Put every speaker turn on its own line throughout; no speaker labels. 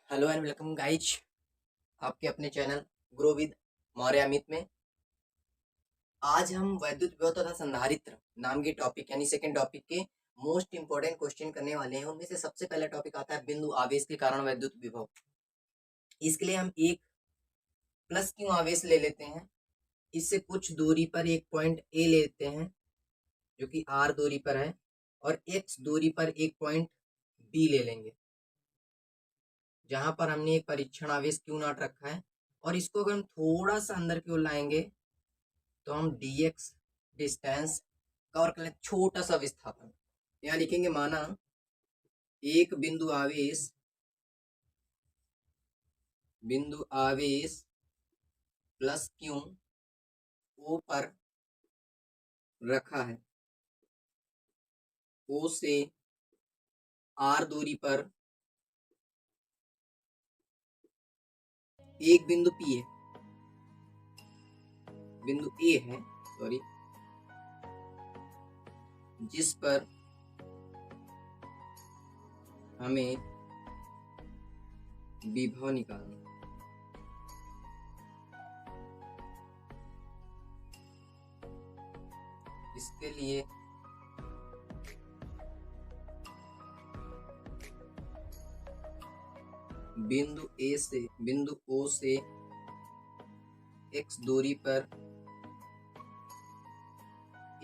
Hello and welcome guys आपके अपने channel grow with Maurya Amit में। आज हम वैद्युत विभव तथा संधारित्र नाम के टॉपिक यानी सेकंड टॉपिक के मोस्ट इंपोर्टेंट क्वेश्चन करने वाले हैं। उनमें से सबसे पहला टॉपिक आता है बिंदु आवेश के कारण वैद्युत विभव। इसके लिए हम एक प्लस क्यू आवेश ले लेते हैं, इससे कुछ दूरी पर एक पॉइंट ए लेते हैं जो कि आर दूरी पर है, और एक्स दूरी पर एक पॉइंट बी ले लेंगे जहां पर हमने एक परीक्षण आवेश क्यू नॉट रखा है। और इसको अगर हम थोड़ा सा अंदर की ओर लाएंगे तो हम dx डिस्टेंस कवर कर लें, छोटा सा विस्थापन। यहाँ लिखेंगे माना एक बिंदु आवेश प्लस क्यू ओ पर रखा है, ओ से आर दूरी पर एक बिंदु पी है, बिंदु ए है सॉरी, जिस पर हमें विभव निकालना। इसके लिए बिंदु ओ से x दूरी पर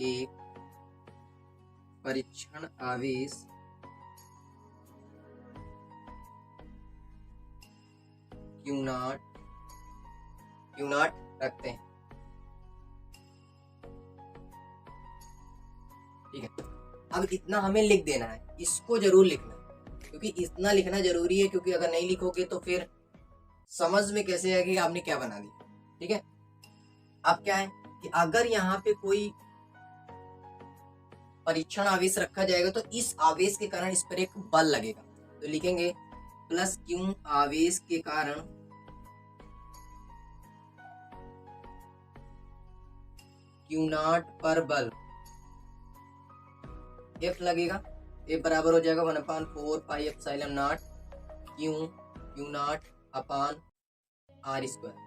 एक परीक्षण आवेश क्यू नॉट रखते हैं। ठीक है, अब इतना हमें लिख देना है, इसको जरूर लिखना है क्योंकि इतना लिखना जरूरी है, क्योंकि अगर नहीं लिखोगे तो फिर समझ में कैसे आएगा कि आपने क्या बना दिया। ठीक है, अब क्या है कि अगर यहाँ पे कोई परीक्षण आवेश रखा जाएगा तो इस आवेश के कारण इस पर एक बल लगेगा, तो लिखेंगे प्लस क्यू आवेश के कारण क्यू नॉट पर बल F लगेगा। F बराबर हो जाएगा 1/4 pi epsilon naught q naught upon r square.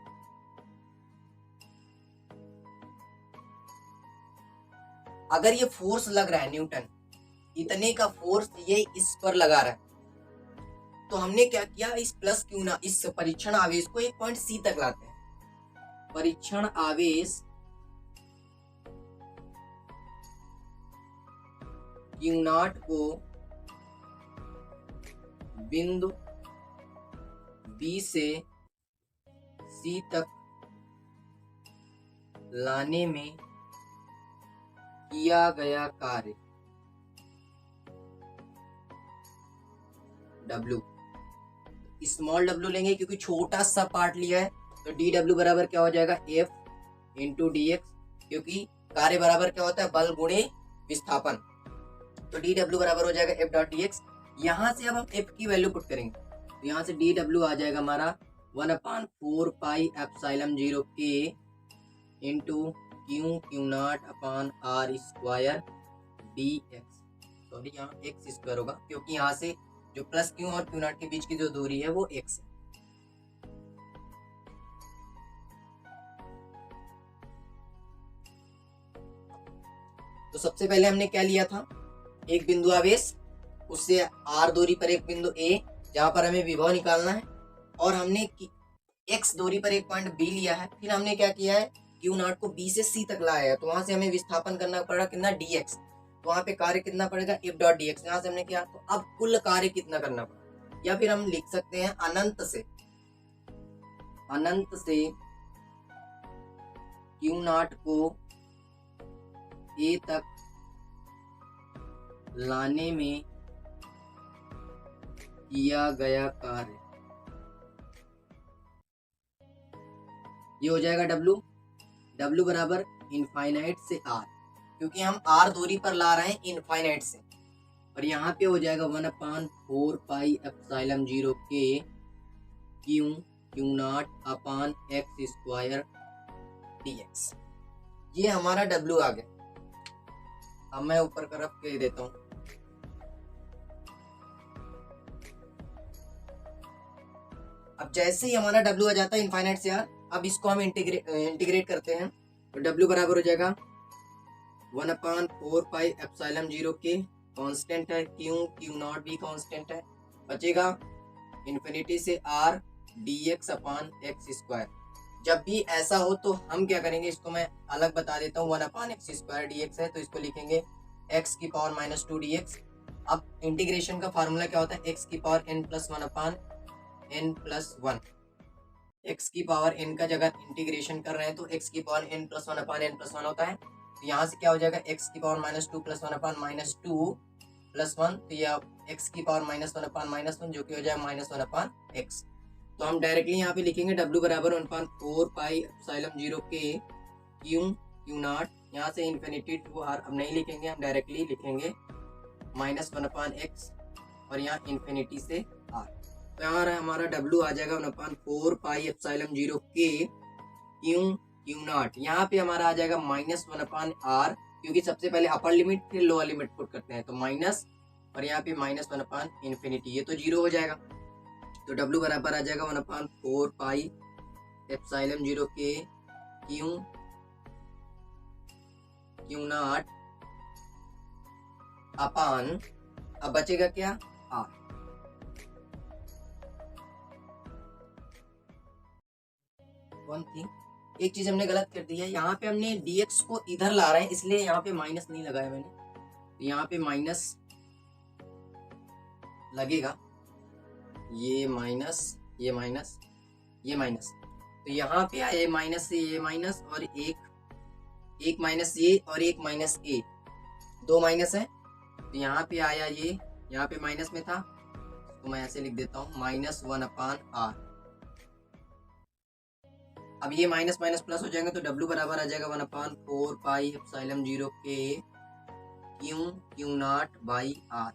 अगर ये फोर्स लग रहा है न्यूटन, इतने का फोर्स ये इस पर लगा रहा है, तो हमने क्या किया, इस प्लस क्यू ना इस परीक्षण आवेश को एक पॉइंट सी तक लाते हैं। परीक्षण आवेश क्यू नॉट को बिंदु बी से सी तक लाने में किया गया कार्य W, स्मॉल w लेंगे क्योंकि छोटा सा पार्ट लिया है, तो dw बराबर क्या हो जाएगा F इंटू dx, क्योंकि कार्य बराबर क्या होता है बल गुणे विस्थापन, तो dw बराबर हो जाएगा F डॉट dx। यहाँ से अब हम F की वैल्यू पुट करेंगे, तो यहाँ से dw आ जाएगा हमारा 1/4 pi epsilon 0 k into q naught upon r square dx, sorry यहाँ x स्क्वायर होगा क्योंकि यहाँ से जो प्लस क्यू और क्यू नॉट के बीच की जो दूरी है वो x है। तो सबसे पहले हमने क्या लिया था, एक बिंदु आवेश, उससे r दूरी पर एक बिंदु a जहां पर हमें विभव निकालना है, और हमने x दूरी पर एक पॉइंट b लिया है। फिर हमने क्या किया है, क्यू नॉट को b से c तक लाया है, तो वहां से हमें विस्थापन करना पड़ा कितना dx, तो वहां पे कार्य कितना पड़ेगा F डॉट dx, यहाँ से हमने किया, तो अब कुल कार्य कितना करना पड़ा, या फिर हम लिख सकते हैं अनंत से क्यू नॉट को a तक लाने में किया गया कार्य, ये हो जाएगा W बराबर इनफाइनाइट से R, क्योंकि हम R दूरी पर ला रहे हैं इनफाइनाइट से, और यहाँ पे हो जाएगा 1/4 pi epsilon 0 k Q naught अपान x स्क्वायर dx। ये हमारा W आ गया। अब मैं ऊपर का रफ कह देता हूँ, अब जैसे ही हमारा W आ जाता है इनफाइनाइट से R, अब इसको हम इंटीग्रेट करते हैं, तो W बराबर हो जाएगा 1/4πε0 के, कांस्टेंट है Q नॉट भी कांस्टेंट है, बचेगा इन्फिनिटी से R dx/x²। जब भी ऐसा हो तो हम क्या करेंगे, इसको मैं अलग बता देता हूँ, 1/x² dx है तो इसको लिखेंगे x⁻² dx। अब इंटीग्रेशन का फार्मूला क्या होता है, x⁻n+1/n+1। x⁻n का जगह इंटीग्रेशन कर रहे हैं तो x⁻n+1/n+1 होता है, तो यहाँ से क्या हो जाएगा x⁻² +1/-2 +1, तो यह x⁻−1/-1 जो कि हो जाएगा -1/x। तो हम डायरेक्टली यहाँ पे लिखेंगे W बराबर 1/4πε0 के Q0, यहाँ से इन्फिनिटी टू R अब नहीं लिखेंगे, हम डायरेक्टली लिखेंगे -1/x और यहाँ इन्फिनिटी से R। तो यहाँ हमारा W आ जाएगा 1/4πε0 के Q0, यहाँ पे हमारा आ जाएगा -1/R, क्योंकि सबसे पहले अपर लिमिट फिर लोअर लिमिट पुट करते हैं, तो माइनस और यहाँ पे -1/∞, ये तो 0 हो जाएगा, तो W बराबर आ जाएगा 1/4πε0 के Q0 अपान, अब बचेगा क्या R। वन थिंग, एक चीज हमने गलत कर दी है, यहाँ पे हमने dx को इधर ला रहे हैं इसलिए यहाँ पे माइनस नहीं लगाया मैंने, तो यहाँ पे माइनस लगेगा, ये माइनस ये माइनस ये माइनस, तो यहाँ पे आए माइनस से ये माइनस और एक माइनस ये और एक माइनस ए, दो माइनस है, तो यहाँ पे आया ये, यहाँ पे माइनस में था तो मैं ऐसे लिख देता हूँ -1/R। अब ये माइनस माइनस प्लस हो जाएंगे तो W बराबर आ जाएगा 1/4πε0 के Q0/R।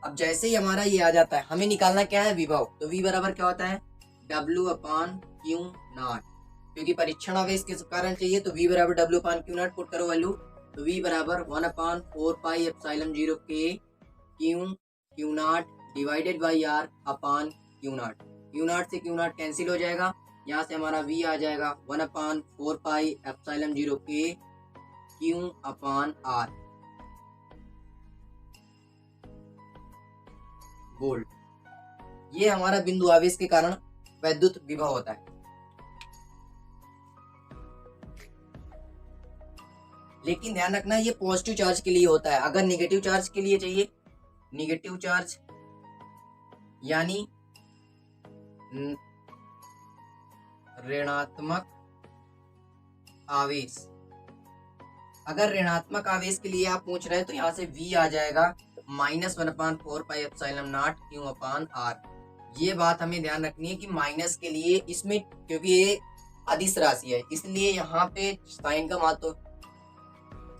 अब जैसे ही हमारा ये आ जाता है, हमें निकालना क्या है, विभव, तो V बराबर क्या होता है W/Q0, क्योंकि परीक्षण आवेश के कारण चाहिए, तो V बराबर W/Q0 पुट करो वैल्यू, तो V बराबर 1/4πε0 के Q0 divided by R upon Q0, Q0 से Q0 कैंसिल हो जाएगा, यहाँ से हमारा V आ जाएगा 1/4πε0 के Q/R वोल्ट। ये हमारा बिंदु आवेश के कारण वैद्युत विभव होता है। लेकिन ध्यान रखना ये पॉजिटिव चार्ज के लिए होता है, अगर नेगेटिव चार्ज के लिए चाहिए, नेगेटिव चार्ज यानी ऋणात्मक आवेश, अगर ऋणात्मक आवेश के लिए आप पूछ रहे हैं तो यहाँ से V आ जाएगा -1/4πε0 Q/R। ये बात हमें ध्यान रखनी है कि माइनस के लिए इसमें, क्योंकि ये अदिश राशि है इसलिए यहाँ पे साइन का महत्व,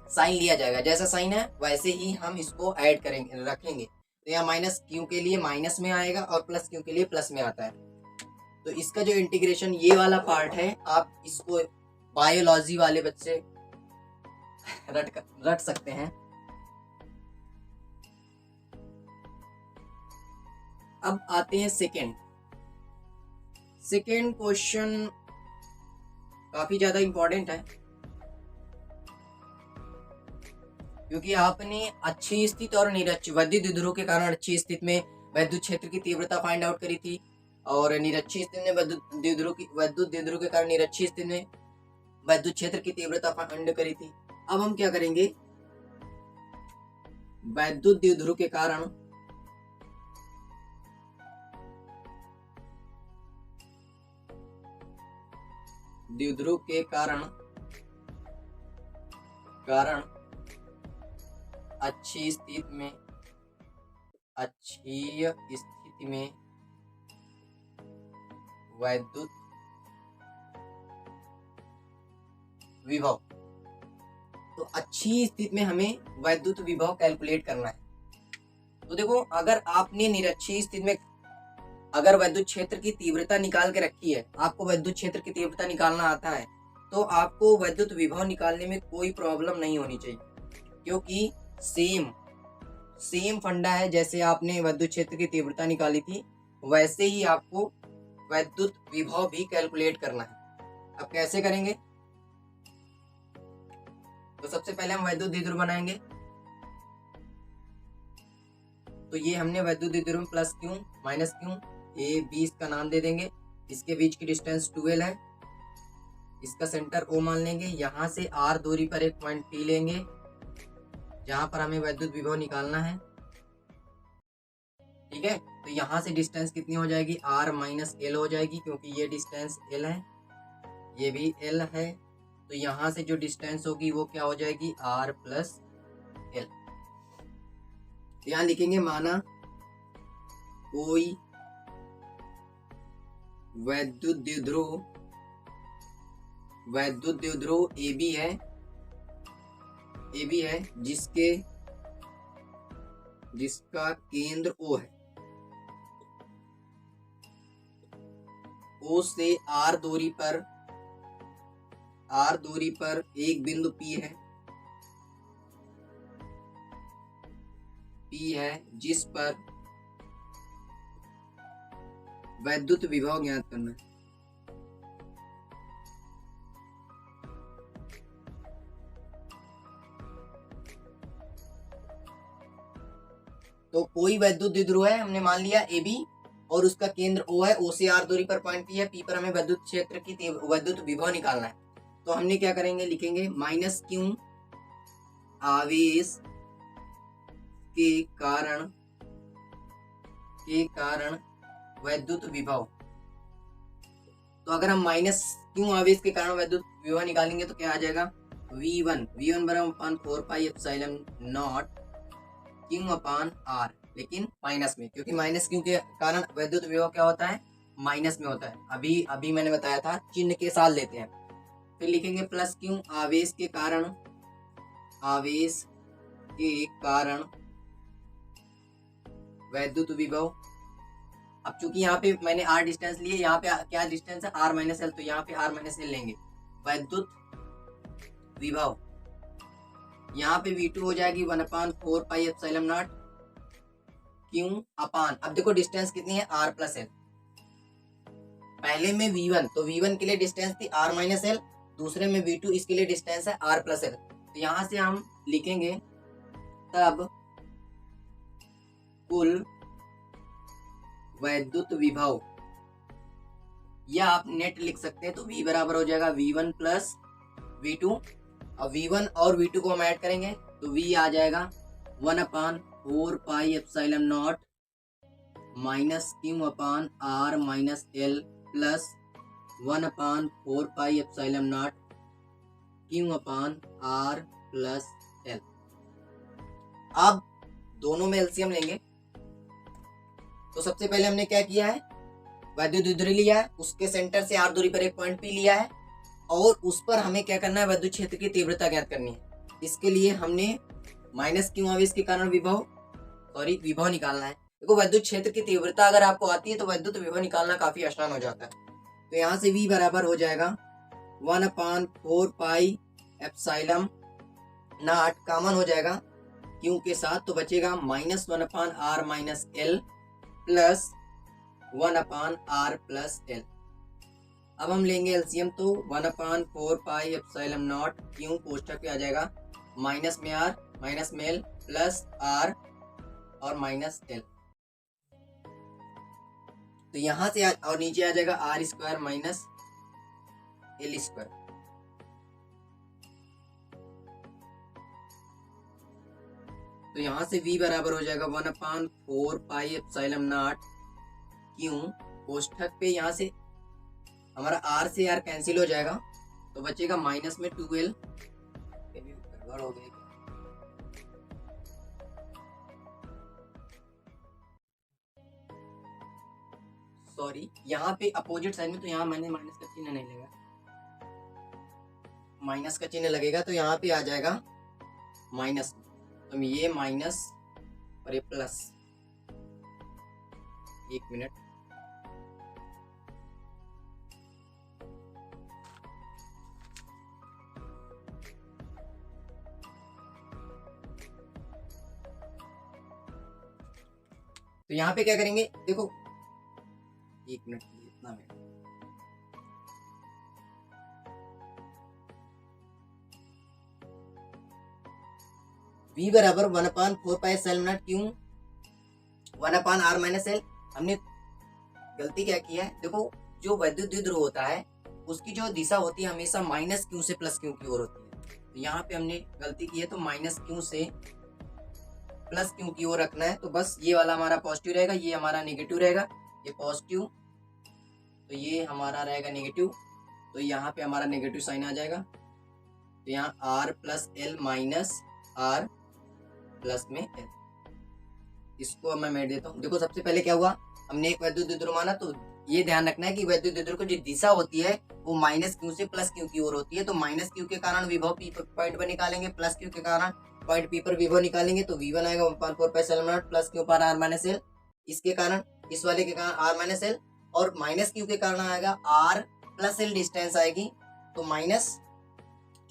साइन लिया जाएगा, जैसा साइन है वैसे ही हम इसको ऐड करेंगे रखेंगे, तो यहाँ माइनस क्यू के लिए माइनस में आएगा और प्लस क्यू के लिए प्लस में आता है। तो इसका जो इंटीग्रेशन ये वाला पार्ट है, आप इसको बायोलॉजी वाले बच्चे रट सकते हैं। अब आते हैं सेकेंड क्वेश्चन, काफी ज्यादा इंपॉर्टेंट है, क्योंकि आपने अच्छी स्थिति और निरक्षी वैद्युत द्विध्रुव के कारण अच्छी स्थिति में वैद्युत क्षेत्र की तीव्रता फाइंड आउट करी थी, और निरक्षी स्थिति में वैद्युत द्विध्रुव के कारण निरक्षी स्थिति में वैद्युत क्षेत्र की तीव्रता फाइंड करी थी। अब हम क्या करेंगे, वैद्युत द्विध्रुव के कारण अच्छी स्थिति में वैद्युत विभव, तो अच्छी स्थिति में हमें वैद्युत विभव कैलकुलेट करना है। तो देखो, अगर आपने निरक्षीय स्थिति में अगर वैद्युत क्षेत्र की तीव्रता निकाल के रखी है, आपको वैद्युत क्षेत्र की तीव्रता निकालना आता है, तो आपको वैद्युत विभव निकालने में कोई प्रॉब्लम नहीं होनी चाहिए, क्योंकि सेम सेम फंडा है, जैसे आपने विद्युत क्षेत्र की तीव्रता निकाली थी वैसे ही आपको विद्युत विभव भी कैलकुलेट करना है। अब कैसे करेंगे? तो सबसे पहले हम वैद्युत द्विध्रुव बनाएंगे। तो ये हमने वैद्युत द्विध्रुव plus q minus q A B इसका नाम दे देंगे। इसके बीच की डिस्टेंस 12 है, इसका सेंटर O मान लेंगे। यहाँ से R दूरी पर एक पॉइंट P लेंगे जहां पर हमें वैद्युत विभव निकालना है। ठीक है, तो यहाँ से डिस्टेंस कितनी हो जाएगी? R माइनस एल हो जाएगी, क्योंकि ये डिस्टेंस L है, ये भी L है। तो यहाँ से जो डिस्टेंस होगी वो क्या हो जाएगी? R plus L. यहाँ लिखेंगे माना कोई वैद्युत द्विध्रुव ए बी है जिसका केंद्र O है। O से R दूरी पर एक बिंदु P है जिस पर वैद्युत विभव ज्ञात करना है। तो कोई वैद्युत द्विध्रुव है, हमने मान लिया ए बी, और उसका केंद्र O है। O से R दूरी पर पॉइंट P है, P पर हमें वैद्युत क्षेत्र की वैद्युत विभव निकालना है। तो हमने क्या करेंगे? लिखेंगे माइनस क्यू आवेश के कारण वैद्युत विभव। तो अगर हम माइनस क्यू आवेश के कारण वैद्युत विभव निकालेंगे तो क्या आ जाएगा? V1 बराबर 4 पाई एप्सिलॉन नॉट क्यू अपान R, लेकिन माइनस में, क्योंकि माइनस क्यू के कारण वैद्युत विभव क्या होता है? माइनस में होता है। अभी मैंने बताया था चिन्ह के साथ लेते हैं। फिर लिखेंगे प्लस क्यू आवेश के कारण वैद्युत विभव। अब चूंकि यहाँ पे मैंने R डिस्टेंस लिए, यहाँ पे क्या डिस्टेंस है? R माइनस एल, तो यहाँ पे R माइनस एल लेंगे। वैद्युत विभव यहाँ पे V2 हो जाएगी 1/4 पाई एप्सिलॉन नॉट क्यू अपान, अब देखो डिस्टेंस कितनी है? R plus L. पहले में V1, तो V1 के लिए डिस्टेंस थी R माइनस एल, दूसरे में V2, इसके लिए डिस्टेंस है R प्लस एल। तो यहाँ से हम लिखेंगे तब कुल वैद्युत विभव, या आप नेट लिख सकते हैं। तो V बराबर हो जाएगा V1 प्लस V2। अब V1 और V2 को हम ऐड करेंगे तो V आ जाएगा 1/4 pi epsilon not minus Q upon R minus L plus 1/4 pi epsilon naught q upon R plus L. अब दोनों में एलसीएम लेंगे। तो सबसे पहले हमने क्या किया है? वैद्युत द्विध्रुव लिया है, उसके सेंटर से R दूरी पर एक पॉइंट P लिया है, और उस पर हमें क्या करना है? वैद्युत क्षेत्र की तीव्रता ज्ञात करनी है। इसके लिए हमने माइनस क्यू आवेश के कारण विभव निकालना है। देखो वैद्युत क्षेत्र की तीव्रता अगर आपको आती है तो वैद्युत विभव निकालना काफी आसान हो जाता है। तो यहाँ से V बराबर हो जाएगा 1/4 पाई एप्सिलॉन नॉट, कॉमन हो जाएगा क्यू के साथ, तो बचेगा -1/R minus L plus 1/R plus L. अब हम लेंगे एलसीएम, तो 1/4 पाई एप्सिलॉन नॉट क्यू कोष्ठक पे आ जाएगा माइनस में R माइनस में एल प्लस R और माइनस एल। तो यहां से और नीचे आ जाएगा R square minus l square. तो यहां से V बराबर हो जाएगा 1/4 पाई एप्सिलॉन नॉट क्यू कोष्ठक पे, यहाँ से हमारा R से R कैंसिल हो जाएगा तो बचेगा माइनस में 2L। गड़बड़ हो गई, सॉरी, यहाँ पे अपोजिट साइड में, तो यहाँ मैंने माइनस का चिन्ह नहीं लगा, माइनस का चिन्ह लगेगा तो यहाँ पे आ जाएगा माइनस, तो ये माइनस और ये प्लस। एक मिनट, तो यहाँ पे क्या करेंगे, देखो 1 मिनट इतना मिनट, v बराबर 1/4πε0 क्यों 1/r माइनस एल। हमने गलती क्या की है, देखो जो वैद्युत द्विध्रुव होता है उसकी जो दिशा होती है हमेशा माइनस क्यू से प्लस क्यू की ओर होती है। तो यहाँ पे हमने गलती की है, तो माइनस क्यू से प्लस क्यू की ओर रखना है। तो बस ये वाला हमारा पॉजिटिव रहेगा, ये हमारा नेगेटिव रहेगा, ये पॉजिटिव, तो ये हमारा रहेगा नेगेटिव, तो यहाँ पे हमारा नेगेटिव साइन आ जाएगा। तो यहाँ r plus l minus r plus में एल, इसको अब मैं मेट देता हूँ। देखो सबसे पहले क्या हुआ, हमने एक वैद्युत द्विध्रुव माना, तो ये ध्यान रखना है कि वैद्युत द्विध्रुव की जो दिशा होती है वो माइनस क्यू से प्लस क्यू की ओर होती है। तो माइनस क्यू के कारण विभव पी पर पॉइंट पर निकालेंगे, प्लस क्यू के कारण पॉइंट पी पर विभव निकालेंगे, तो v1 आएगा 1/4πε0 प्लस क्यू पर आर माइनस एल, इसके कारण इस वाले के कारण आर माइनस एल, और माइनस क्यू के कारण आएगा आर प्लस एल, डिस्टेंस आएगी तो माइनस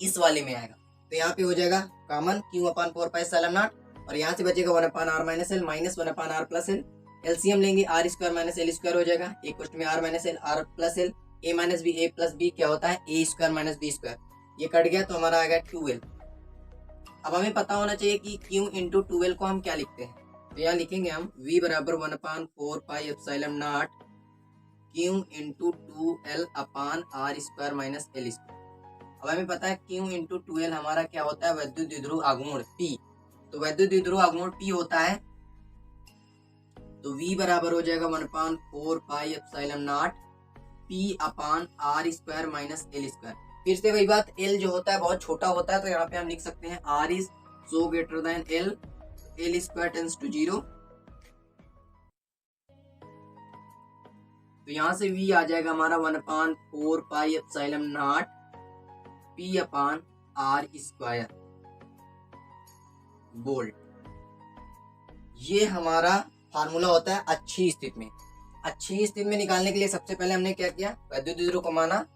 इस वाले में आएगा। तो यहाँ पे हो जाएगा कॉमन q/4πε0, और यहाँ से बचेगा 1/r minus l minus 1/r plus l. LCM लेंगे r square minus l square हो जाएगा, एक क्वेश्चन में r minus l r plus l, a minus b, a plus b क्या होता है a square minus b square, ये cut गया तो हमारा आ गया 2l। अब हमें पता होना चाहिए कि q इंटू 2l को हम क्या लिखते हैं, तो यहाँ लिखेंगे हम v बराबर 1/4πε0 q into 2l upon r square minus l square. अब हमें पता है q इंटू 2l हमारा क्या होता है, वैद्युत द्विध्रुव आघूर्ण p, तो वैद्युत द्विध्रुव आघूर्ण p होता है, तो v बराबर हो जाएगा 1/4πε0 p upon r square minus l square. फिर से वही बात, l जो होता है बहुत छोटा होता है, तो यहाँ पे हम लिख सकते हैं r is so greater than l, l square tends to 0, तो यहाँ से v आ जाएगा हमारा 1/4πε0 p upon r square volt. ये हमारा फार्मूला होता है अच्छी स्थिति में। अच्छी स्थिति में निकालने के लिए सबसे पहले हमने क्या किया, वैद्युत द्विध्रुव को माना,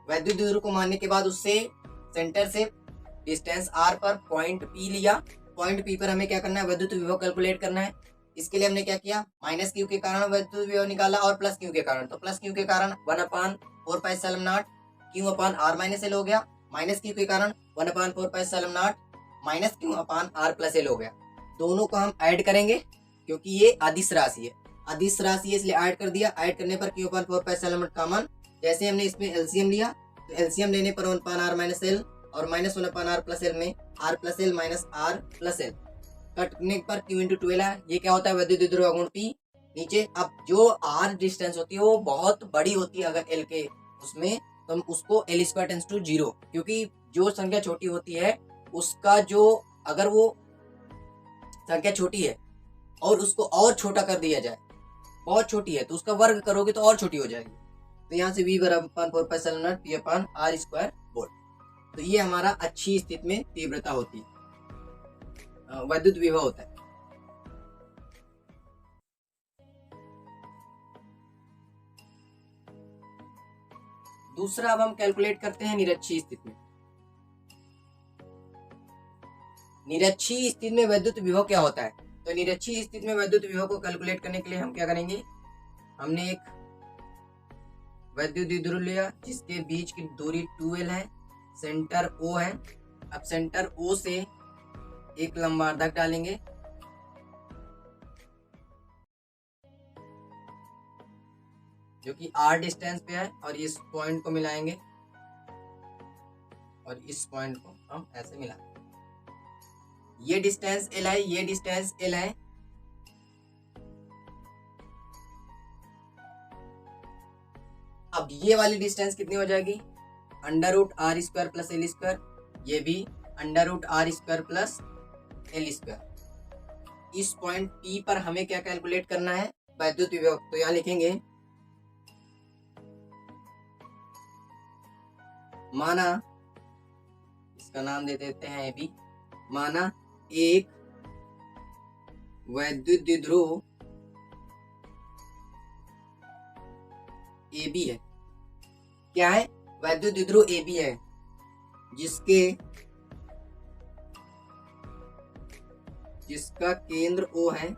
वैद्युत द्विध्रुव को मानने के बाद उससे सेंटर से डिस्टेंस r पर पॉइंट p लिया, पॉइंट p पर हमें क्या करना है, वैद्युत विभव कैलकुलेट करना है। इसके लिए हमने क्या किया, माइनस क्यू के कारण वैद्युत विभव निकाला और प्लस क्यू के कारण, तो प्लस क्यू के कारण 1/4πε0 q अपान r माइनस एल हो गया, माइनस क्यू के कारण 1/4πε0 माइनस क्यू अपान r प्लस एल हो गया। दोनों को हम ऐड करेंगे क्योंकि ये अदिश राशि है, अदिश राशि है इसलिए ऐड कर दिया, ऐड करने पर q/4πε0 कॉमन, जैसे हमने इसमें एलसीएम लिया तो एलसीएम लेने पर 1/r माइनस एल और माइनस 1/r प्लस एल में r plus l minus r plus L, कटने पर q इंटू 2l है। ये क्या होता है, वैद्युत द्विध्रुव आघूर्ण p नीचे। अब जो r डिस्टेंस होती है वो बहुत बड़ी होती है अगर l के उसमें, तो हम उसको l स्क्वायर टेंड्स टू 0, क्योंकि जो संख्या छोटी होती है उसका जो, अगर वो संख्या छोटी है और उसको और छोटा कर दिया जाए, बहुत छोटी है तो उसका वर्ग करोगे तो और छोटी हो जाएगी। तो यहाँ से v बराबर 4πε0 p upon r square volt. तो ये हमारा अच्छी स्थिति में तीव्रता होती है, वैद्युत विभव होता है। दूसरा अब हम कैलकुलेट करते हैं निरक्षीय स्थिति में। निरक्षीय स्थिति में वैद्युत विभव क्या होता है, तो निरक्षीय स्थिति में वैद्युत विभव को कैलकुलेट करने के लिए हम क्या करेंगे, हमने एक वैद्युत द्विध्रुव लिया जिसके बीच की दूरी 2l है, सेंटर O है। अब सेंटर O से एक लंबार्धक डालेंगे, जो कि r डिस्टेंस पे है, और इस पॉइंट को मिलाएंगे और इस पॉइंट को हम ऐसे मिलाएंगे। ये डिस्टेंस l है, ये डिस्टेंस l है। अब ये वाली डिस्टेंस कितनी हो जाएगी, √r square plus L square, ये भी √r square plus L square. इस पॉइंट P पर हमें क्या कैलकुलेट करना है, वैद्युत विभव। तो यहाँ लिखेंगे माना, इसका नाम दे देते हैं AB, माना एक वैद्युत द्विध्रुव AB है। क्या है, वैद्युत द्विध्रुव AB है जिसका केंद्र O है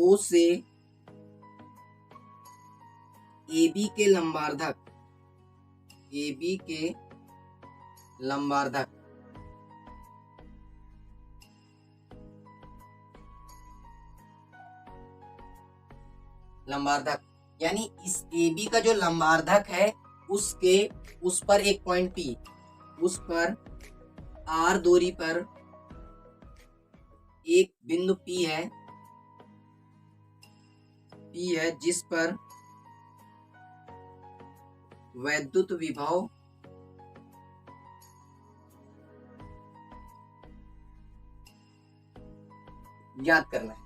ओ से AB के लंबार्धक, AB के लंबार्धक यानी इस AB का जो लंबार्धक है उसके उस पर एक पॉइंट P, उस पर R दूरी पर एक बिंदु P है जिस पर वैद्युत विभव ज्ञात करना है।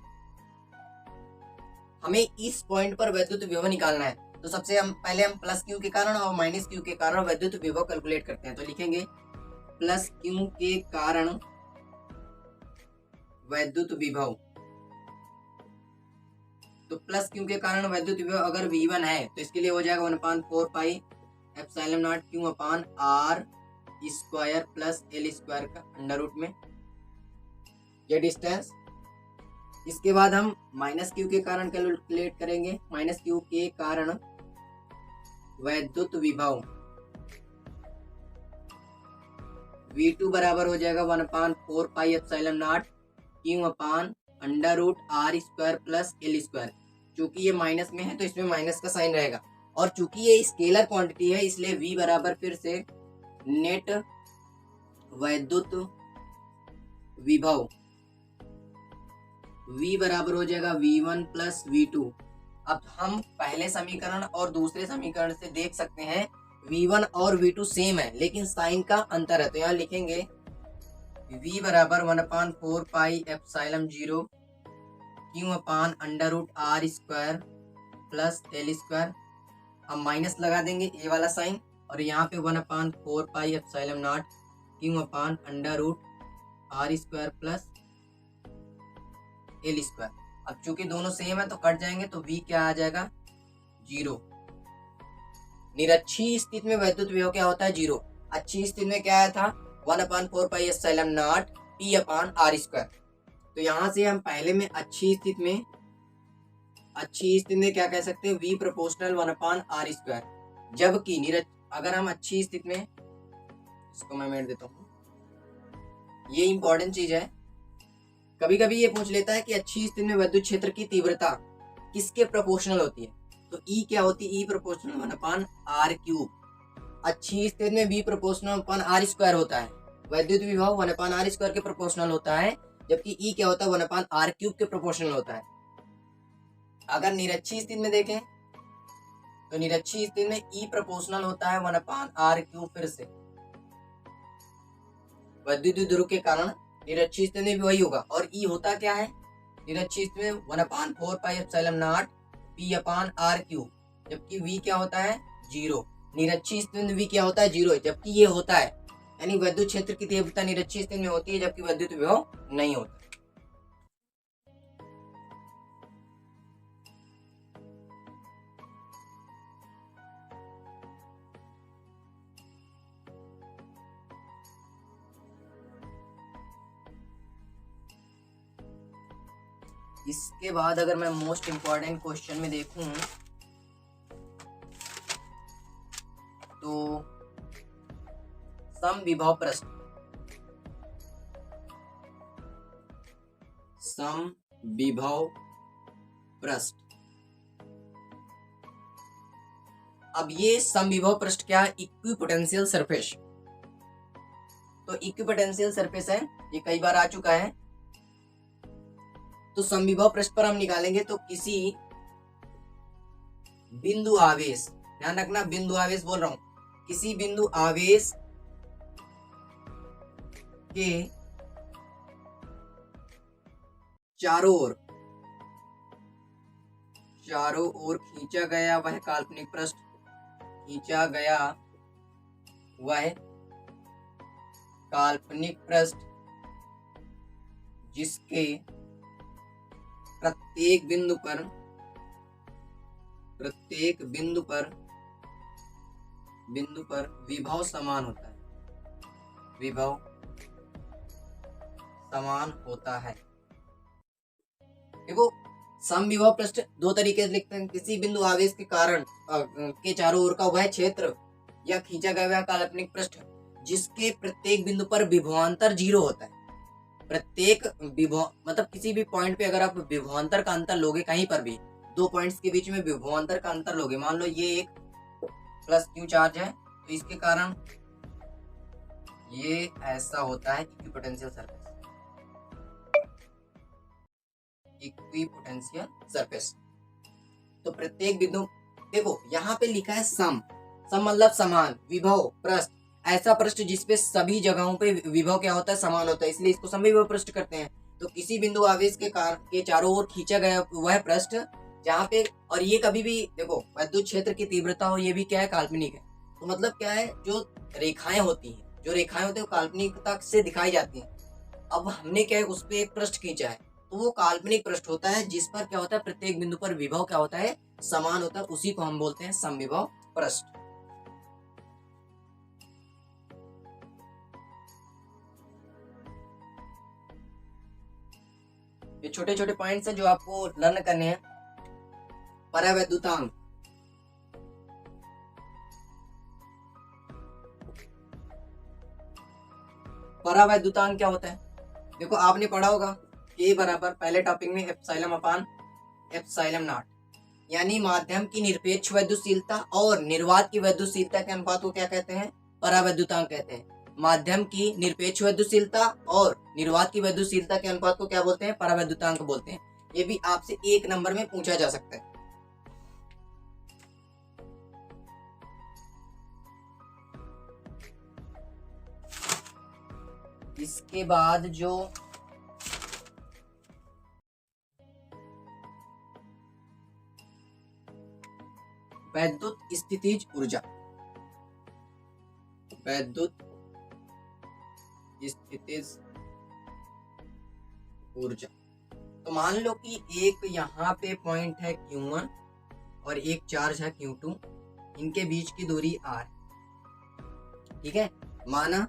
हमें इस पॉइंट पर वैद्युत विभव निकालना है। तो सबसे पहले हम प्लस क्यू के कारण और माइनस क्यू के कारण वैद्युत विभव कैलकुलेट करते हैं। तो लिखेंगे प्लस क्यू के कारण वैद्युत विभव। तो प्लस क्यू के कारण वैद्युत विभव अगर V1 है तो इसके लिए हो जाएगा 1/4 पाई एप्सिलॉन नॉट क्यू अपान R square plus L square का अंडर रूट में ये डिस्टेंस। इसके बाद हम माइनस क्यू के कारण कैलकुलेट करेंगे। माइनस क्यू के कारण वैद्युत विभव V2 बराबर हो जाएगा 1/4 pi epsilon naught q upon under root R square plus L square. चूंकि ये माइनस में है तो इसमें माइनस का साइन रहेगा, और चूंकि ये स्केलर क्वांटिटी है इसलिए V बराबर फिर से नेट वैद्युत विभव V बराबर हो जाएगा V1 प्लस V2। अब हम पहले समीकरण और दूसरे समीकरण से देख सकते हैं V1 और V2 सेम है लेकिन साइन का अंतर है। तो यहाँ लिखेंगे V बराबर 1/4 pi epsilon 0 q upon under root R square plus L square. हम माइनस लगा देंगे ये वाला साइन, और यहाँ पे 1/4 pi epsilon naught q upon under root R square plus L square. अब चूंकि दोनों सेम है तो कट जाएंगे, तो V क्या आ जाएगा 0। निरक्षीय स्थिति में वैद्युत विभव क्या होता है 0। अच्छी स्थिति में क्या आया था 1/4 pi epsilon not P upon R square. तो यहाँ से हम पहले में अच्छी स्थिति में क्या कह सकते हैं V प्रोपोर्शनल 1/R स्क्वायर। जबकि अगर हम अच्छी स्थिति में, इसको मैं मेट देता हूँ, ये इंपॉर्टेंट चीज है, कभी कभी ये पूछ लेता है कि अच्छी स्थिति में विद्युत क्षेत्र की तीव्रता किसके प्रोपोर्शनल होती है। तो E क्या होती है, E प्रोपोर्शनल 1/R क्यूब। अच्छी स्थिति में V प्रोपोर्शनल 1/R स्क्वायर होता है, वैद्युत विभव 1/R स्क्वायर के प्रोपोर्शनल होता है, जबकि E क्या होता है 1/R क्यूब के प्रोपोर्शनल होता है। अगर निरक्षीय स्थिति में देखें तो निरक्षीय स्थिति में E प्रोपोर्शनल होता है 1/R क्यूब। फिर से वैद्युत ध्रुव के कारण निरक्षीय स्थिति में भी वही होगा, और E होता क्या है निरक्षीय स्थिति में 1/4 pi epsilon not P upon R cube, जबकि V क्या होता है 0। निरक्षीय स्थिति में V क्या होता है 0, जबकि ये होता है, यानी विद्युत क्षेत्र की तीव्रता निरक्षीय स्थिति में होती है जबकि विद्युत विभव नहीं होता। इसके बाद अगर मैं मोस्ट इंपॉर्टेंट क्वेश्चन में देखूं तो समविभव पृष्ठ, समविभव पृष्ठ। अब ये समविभव पृष्ठ क्या है, इक्विपोटेंशियल सरफेस। तो इक्विपोटेंशियल सरफेस है, ये कई बार आ चुका है। तो समविभव पृष्ठ पर हम निकालेंगे तो किसी बिंदु आवेश, ध्यान रखना बिंदु आवेश बोल रहा हूं, किसी बिंदु आवेश के चारों ओर खींचा गया वह काल्पनिक पृष्ठ, खींचा गया वह काल्पनिक पृष्ठ जिसके प्रत्येक बिंदु पर विभव समान होता है, विभव समान होता है। देखो समविभव पृष्ठ दो तरीके से लिखते हैं। किसी बिंदु आवेश के कारण के चारों ओर का वह क्षेत्र या खींचा गया वह काल्पनिक पृष्ठ जिसके प्रत्येक बिंदु पर विभवांतर 0 होता है। प्रत्येक विभव मतलब किसी भी पॉइंट पे अगर आप विभवांतर का अंतर लोगे, कहीं पर भी दो पॉइंट्स के बीच में विभवांतर का अंतर लोगे, मान लो ये एक प्लस क्यू चार्ज है, तो इसके कारण ये ऐसा होता है इक्विपोटेंशियल सरफेस। Equipotential surface. तो प्रत्येक बिंदु, देखो यहाँ पे लिखा है सम मतलब समान विभव पृष्ठ, ऐसा पृष्ठ जिसपे सभी जगहों पे विभव क्या होता है, समान होता है, इसलिए इसको समविभव पृष्ठ करते हैं। तो किसी बिंदु आवेश के चारों ओर खींचा गया वह पृष्ठ जहाँ पे, और ये कभी भी देखो विद्युत क्षेत्र की तीव्रता हो, ये भी क्या है, काल्पनिक है। तो मतलब क्या है, जो रेखाएं होती हैं वो काल्पनिकता से दिखाई जाती हैं। अब हमने क्या है, उस पर एक पृष्ठ खींचा है, तो वो काल्पनिक पृष्ठ होता है जिस पर क्या होता है, प्रत्येक बिंदु पर विभव क्या होता है, समान होता है, उसी को हम बोलते हैं समविभव पृष्ठ। ये छोटे छोटे पॉइंट्स हैं जो आपको लर्न करने हैं। परावैद्युतांक, परावैद्युतांक क्या होता है, देखो आपने पढ़ा होगा K बराबर पहले टॉपिक में एप्सिलॉन अपान एप्सिलॉन नॉट, यानी माध्यम की निरपेक्ष वैद्युतशीलता और निर्वात की वैद्युतशीलता के अनुपात को क्या कहते हैं, परावैद्युतांक कहते हैं। माध्यम की निरपेक्ष वैद्युतशीलता और निर्वात की वैद्युतशीलता के अनुपात को क्या बोलते हैं, परावैद्युतांक बोलते हैं। ये भी आपसे एक नंबर में पूछा जा सकता है। इसके बाद जो वैद्युत स्थितिज ऊर्जा, वैद्युत स्थितिज ऊर्जा, तो मान लो कि एक यहाँ पे पॉइंट है Q1 और एक चार्ज है Q2, इनके बीच की दूरी R, ठीक है। माना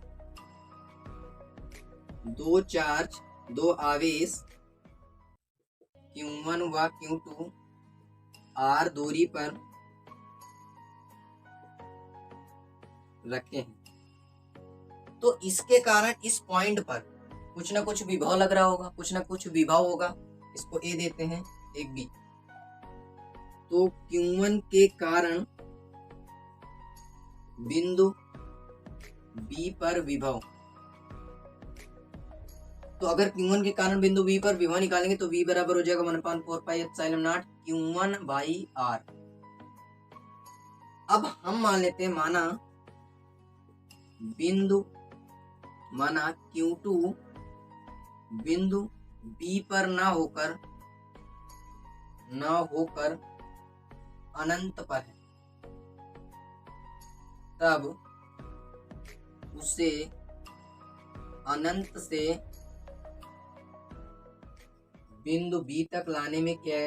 दो चार्ज, दो आवेश Q1 व Q2 R दूरी पर रखे हैं, तो इसके कारण इस पॉइंट पर कुछ ना कुछ विभव लग रहा होगा, कुछ ना कुछ विभव होगा। इसको A देते हैं, एक B। तो Q1 के कारण बिंदु B पर विभव, तो अगर Q1 के कारण बिंदु B पर विभव निकालेंगे तो V बराबर हो जाएगा 1/4 pi epsilon naught Q1 by R। अब हम मान लेते हैं, माना Q2 बिंदु B पर ना होकर अनंत पर है, तब उसे अनंत से बिंदु B तक लाने में किया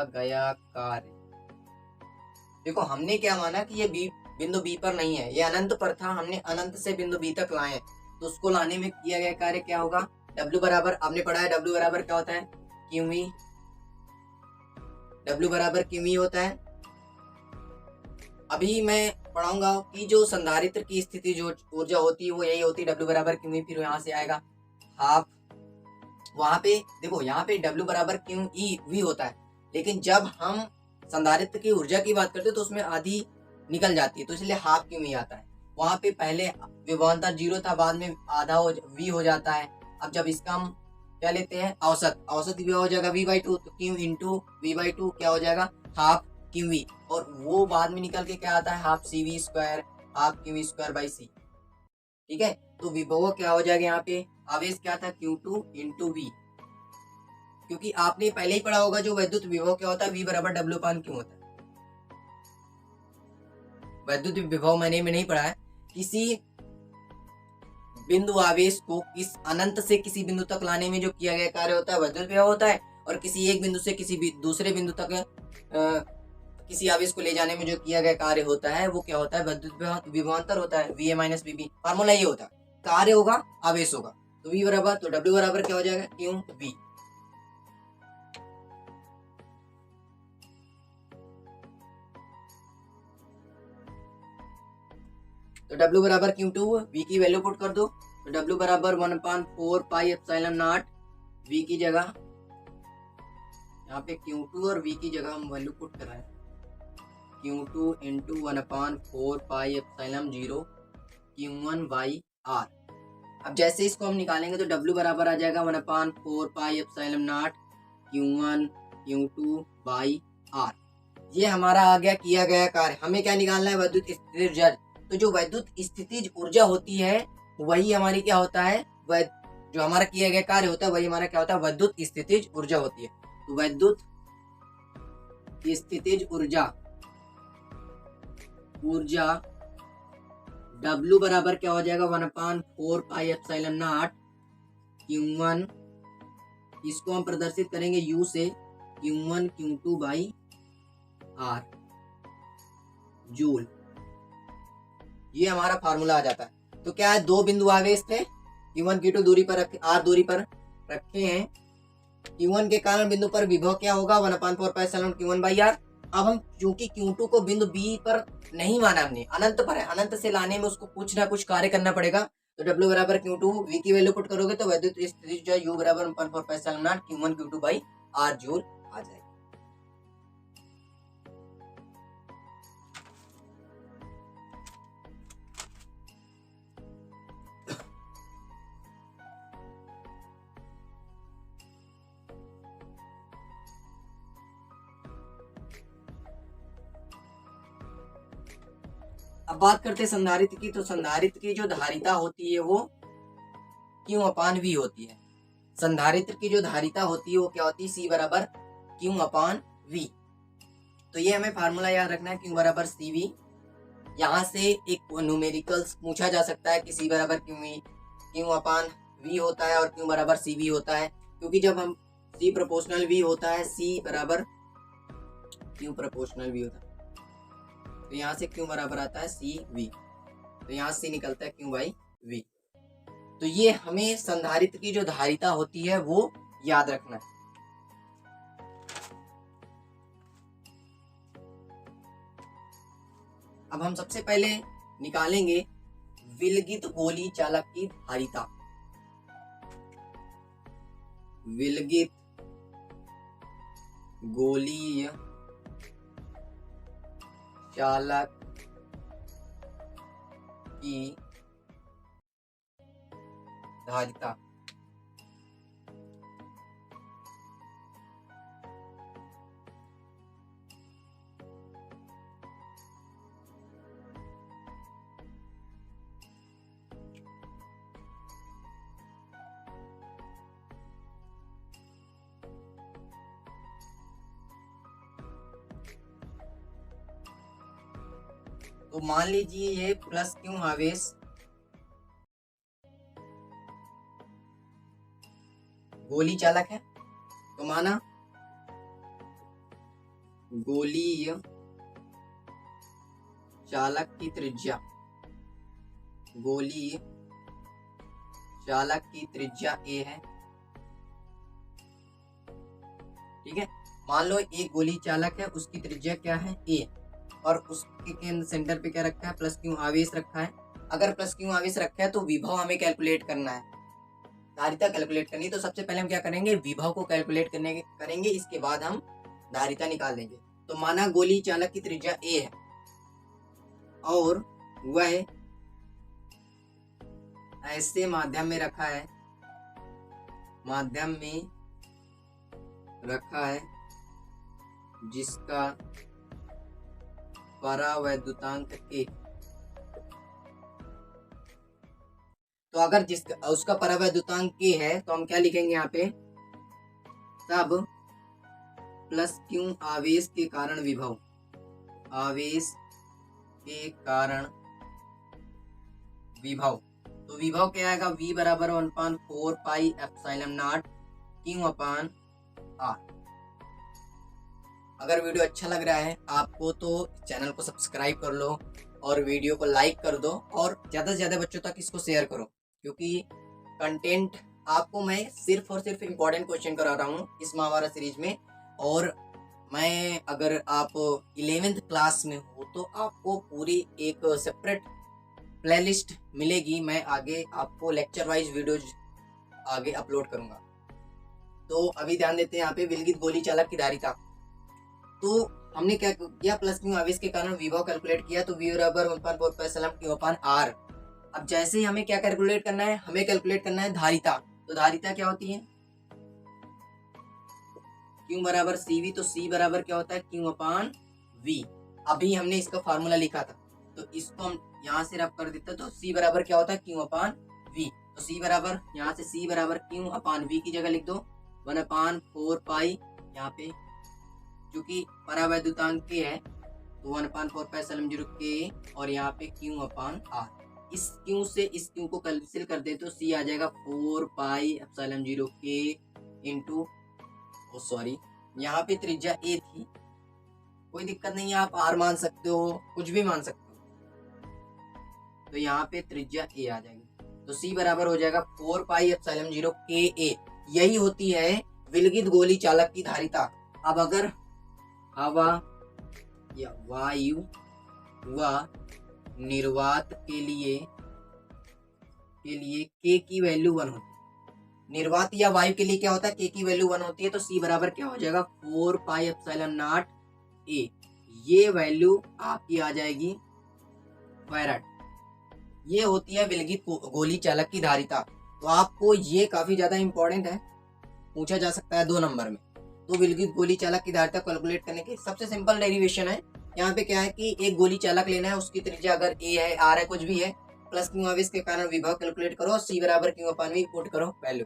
गया कार्य। देखो हमने क्या माना कि ये बिंदु B पर नहीं है, ये अनंत पर था, हमने अनंत से बिंदु B तक लाए, तो उसको लाने में किया गया कार्य क्या होगा, W बराबर, आपने पढ़ा है W बराबर क्या होता है, QV। W बराबर QV होता है। अभी मैं पढ़ाऊंगा कि जो संधारित्र की स्थिति जो ऊर्जा होती है वो यही होती है, W बराबर QV, फिर यहाँ से आएगा हाफ, वहां पे देखो यहाँ पे W बराबर QEV होता है, लेकिन जब हम संधारित्र की ऊर्जा की बात करते हैं तो उसमें आधी निकल जाती है, तो इसलिए हाफ QV आता है। वहां पे पहले विभवांतर 0 था, बाद में आधा V हो जाता है। अब जब इसका हम क्या लेते हैं, औसत विभव हो जाएगा V/2, तो Q इंटू V/2 क्या हो जाएगा, हाफ QV, और वो बाद में निकल के क्या आता है, half CV square, half QV square by C, ठीक है। तो विभव क्या हो जाएगा, यहाँ पे आवेश क्या था, Q2 इंटू V, क्योंकि आपने पहले ही पढ़ा होगा जो वैद्युत विभव क्या होता है, V बराबर W/Q होता है। वैद्युत विभव मैंने नहीं पढ़ा है। किसी बिंदु आवेश को अनंत से किसी बिंदु तक लाने में जो किया गया कार्य होता है वैद्युत विभव होता है, और किसी एक बिंदु से किसी दूसरे बिंदु तक किसी आवेश को ले जाने में जो किया गया कार्य होता है वो क्या होता है, वैद्युत विभवांतर होता है, VA - VB, फार्मूला ये होता है। कार्य होगा, आवेश होगा। तो V बराबर, तो W बराबर क्या हो जाएगा, क्यू V। तो W बराबर Q2, V की वैल्यू पुट कर दो। तो W बराबर 1/4 पाई एप्सिलॉन नॉट, V की जगह यहाँ पे Q2 और V की जगह हम वैल्यू पुट कर रहे हैं, Q2 into 1/4 pi epsilon 0 Q1 by R। अब जैसे इसको हम निकालेंगे तो W बराबर आ जाएगा 1/4 pi epsilon naught Q1 Q2 by R। ये हमारा आ गया किया गया कार्य। हमें क्या निकालना है, विद्युत स्थितिज ऊर्जा। तो जो विद्युत स्थितिज ऊर्जा होती है वही हमारी क्या होता है, जो हमारा किया गया कार्य होता है वही हमारा क्या होता है, विद्युत स्थितिज ऊर्जा होती है। तो विद्युत स्थितिज ऊर्जा W बराबर क्या हो जाएगा, 1/4 पाई एप्सिलॉन नॉट Q1, इसको हम प्रदर्शित करेंगे U से, Q1 Q2 by R joule. ये हमारा फार्मूला आ जाता है। तो क्या है, दो बिंदु आवेश थे, Q1 Q2 दूरी पर रखे, R दूरी पर रखे हैं। Q1 के कारण बिंदु पर विभव क्या होगा, 1/4 pi epsilon Q1 by R। अब हम क्योंकि Q2 को बिंदु B पर नहीं माना हमने, अनंत पर है, अनंत से लाने में उसको कुछ ना कुछ कार्य करना पड़ेगा। तो W बराबर Q2, V की वैल्यू पुट करोगे तो विद्युत स्थितिज ऊर्जा U बराबर 1/4 pi epsilon naught Q1 Q2 by R joule आ जाएगा। अब बात करते हैं संधारित्र की। तो संधारित्र की जो धारिता होती है वो Q/V होती है। संधारित्र की जो धारिता होती है वो क्या होती है, C बराबर Q/V। तो ये हमें फार्मूला याद रखना है, Q बराबर CV। यहाँ से एक न्यूमेरिकल्स पूछा जा सकता है कि C बराबर Q/V होता है और Q बराबर CV होता है, क्योंकि जब हम C प्रोपोर्शनल V होता है, C बराबर Q प्रोपोर्शनल V होता है, तो यहाँ से Q बराबर आता है CV। तो यहाँ से निकलता है Q बाई V। तो ये हमें संधारित्र की जो धारिता होती है वो याद रखना है। अब हम सबसे पहले निकालेंगे विलगित गोली चालक की धारिता। विलगित गोलीय चालक की धारिता। तो मान लीजिए ये प्लस Q आवेश गोली चालक है, तो माना गोलीय चालक की त्रिज्या, गोलीय चालक की त्रिज्या A है। ठीक है, मान लो एक गोली चालक है, उसकी त्रिज्या क्या है, A, और उसके केंद्र सेंटर पे क्या रखा है, प्लस Q आवेश रखा है। अगर प्लस Q आवेश रखा है तो विभव हमें कैलकुलेट करना है, धारिता कैलकुलेट करनी है। तो सबसे पहले हम क्या करेंगे, विभव को कैलकुलेट करेंगे, इसके बाद हम धारिता निकाल देंगे। तो माना गोली चालक की त्रिज्या A है और वह ऐसे माध्यम में रखा है, माध्यम में रखा है जिसका परावैद्युतांक K। तो अगर उसका परावैद्युतांक K है तो हम क्या लिखेंगे यहाँ पे, तब प्लस Q आवेश के कारण विभव, आवेश के कारण विभव। तो विभव क्या आएगा, V बराबर 1/4 पाई एप्सिलॉन नॉट Q/R। अगर वीडियो अच्छा लग रहा है आपको तो चैनल को सब्सक्राइब कर लो और वीडियो को लाइक कर दो और ज़्यादा से ज़्यादा बच्चों तक इसको शेयर करो। क्योंकि कंटेंट आपको मैं सिर्फ और सिर्फ इम्पोर्टेंट क्वेश्चन करा रहा हूँ इस महाभारत सीरीज में। और मैं अगर आप 11th क्लास में हो तो आपको पूरी एक सेपरेट प्लेलिस्ट मिलेगी। मैं आगे आपको लेक्चर वाइज वीडियोज आगे अपलोड करूंगा। तो अभी ध्यान देते हैं यहाँ पे विलगित गोली चालक की धारिता। तो हमने क्या किया, प्लस क्यू आवेश के कारण विभव कैलकुलेट किया, तो V बराबर 1/4 Q अपान R। अब जैसे ही हमें क्या कैलकुलेट करना है, हमें कैलकुलेट करना है धारिता। तो धारिता क्या होती है, Q बराबर CV, तो C बराबर क्या होता है Q अपान V। अभी हमने इसका फार्मूला लिखा था तो इसको हम यहाँ से रब कर देते, तो C बराबर क्या होता है Q अपान V। तो C बराबर यहाँ से C बराबर Q अपान V की जगह लिख दो 1/4 पाई, यहाँ पे क्योंकि परावैद्युतांक के है तो 1/4 पाई एप्सिलॉन 0 K और यहाँ पे Q अपान R। इस Q से इस Q को कैंसिल कर दे तो C आ जाएगा 4 पाई एप्सिलॉन 0 K इंटू, सॉरी यहाँ पे त्रिज्या A थी, कोई दिक्कत नहीं है, आप R मान सकते हो, कुछ भी मान सकते हो। तो यहाँ पे त्रिज्या A आ जाएगी, तो C बराबर हो जाएगा 4 पाई एप्सिलॉन 0 KA। यही होती है विलगित गोली चालक की धारिता। अब अगर हवा या वायु व निर्वात के लिए K की वैल्यू 1 होती है। निर्वात या वायु के लिए क्या होता है, K की वैल्यू 1 होती है, तो C बराबर क्या हो जाएगा 4 पाई एप्सिलॉन नॉट A। ये वैल्यू आपकी आ जाएगी फैराड। ये होती है विलगित गोली चालक की धारिता। तो आपको ये काफी ज्यादा इंपॉर्टेंट है, पूछा जा सकता है 2 नंबर में। तो विलगित गोली चालक की धारिता कैलकुलेट करने की सबसे सिंपल डेरिवेशन है। यहाँ पे क्या है कि एक गोली चालक लेना है, उसकी त्रिज्या अगर A है, R है, कुछ भी है, प्लस क्यू आवेश के कारण विभव कैलकुलेट करो और C बराबर Q अपान V पुट करो वैल्यू।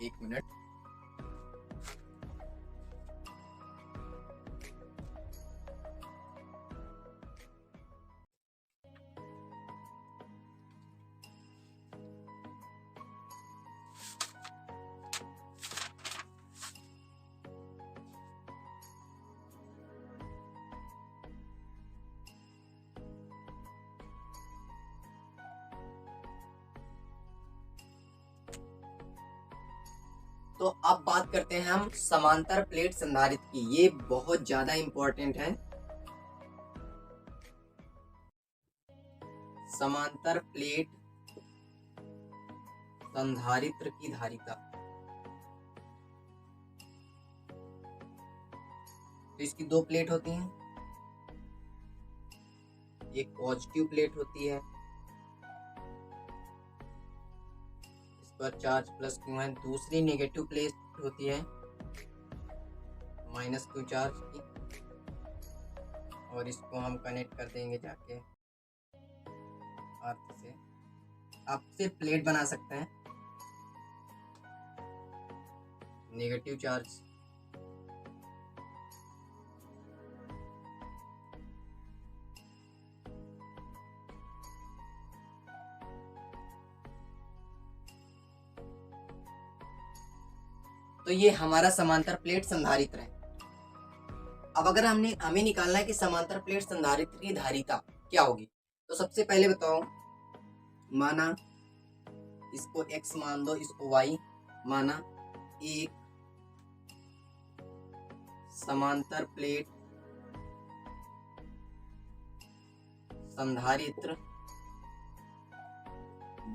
एक मिनट, तो अब बात करते हैं हम समांतर प्लेट संधारित्र की। ये बहुत ज्यादा इंपॉर्टेंट है, समांतर प्लेट संधारित्र की धारिता। तो इसकी 2 प्लेट होती हैं, एक पॉजिटिव प्लेट होती है, इस पर चार्ज प्लस क्यू है, दूसरी नेगेटिव प्लेट होती है माइनस क्यू चार्ज की, और इसको हम कनेक्ट कर देंगे जाके अर्थ से। आप सिर्फ प्लेट बना सकते हैं, नेगेटिव चार्ज तो ये हमारा समांतर प्लेट संधारित्र है। अब अगर हमें निकालना है कि समांतर प्लेट संधारित्र की धारिता क्या होगी, तो सबसे पहले बताओ, माना इसको x मान दो, इसको y माना, एक समांतर प्लेट संधारित्र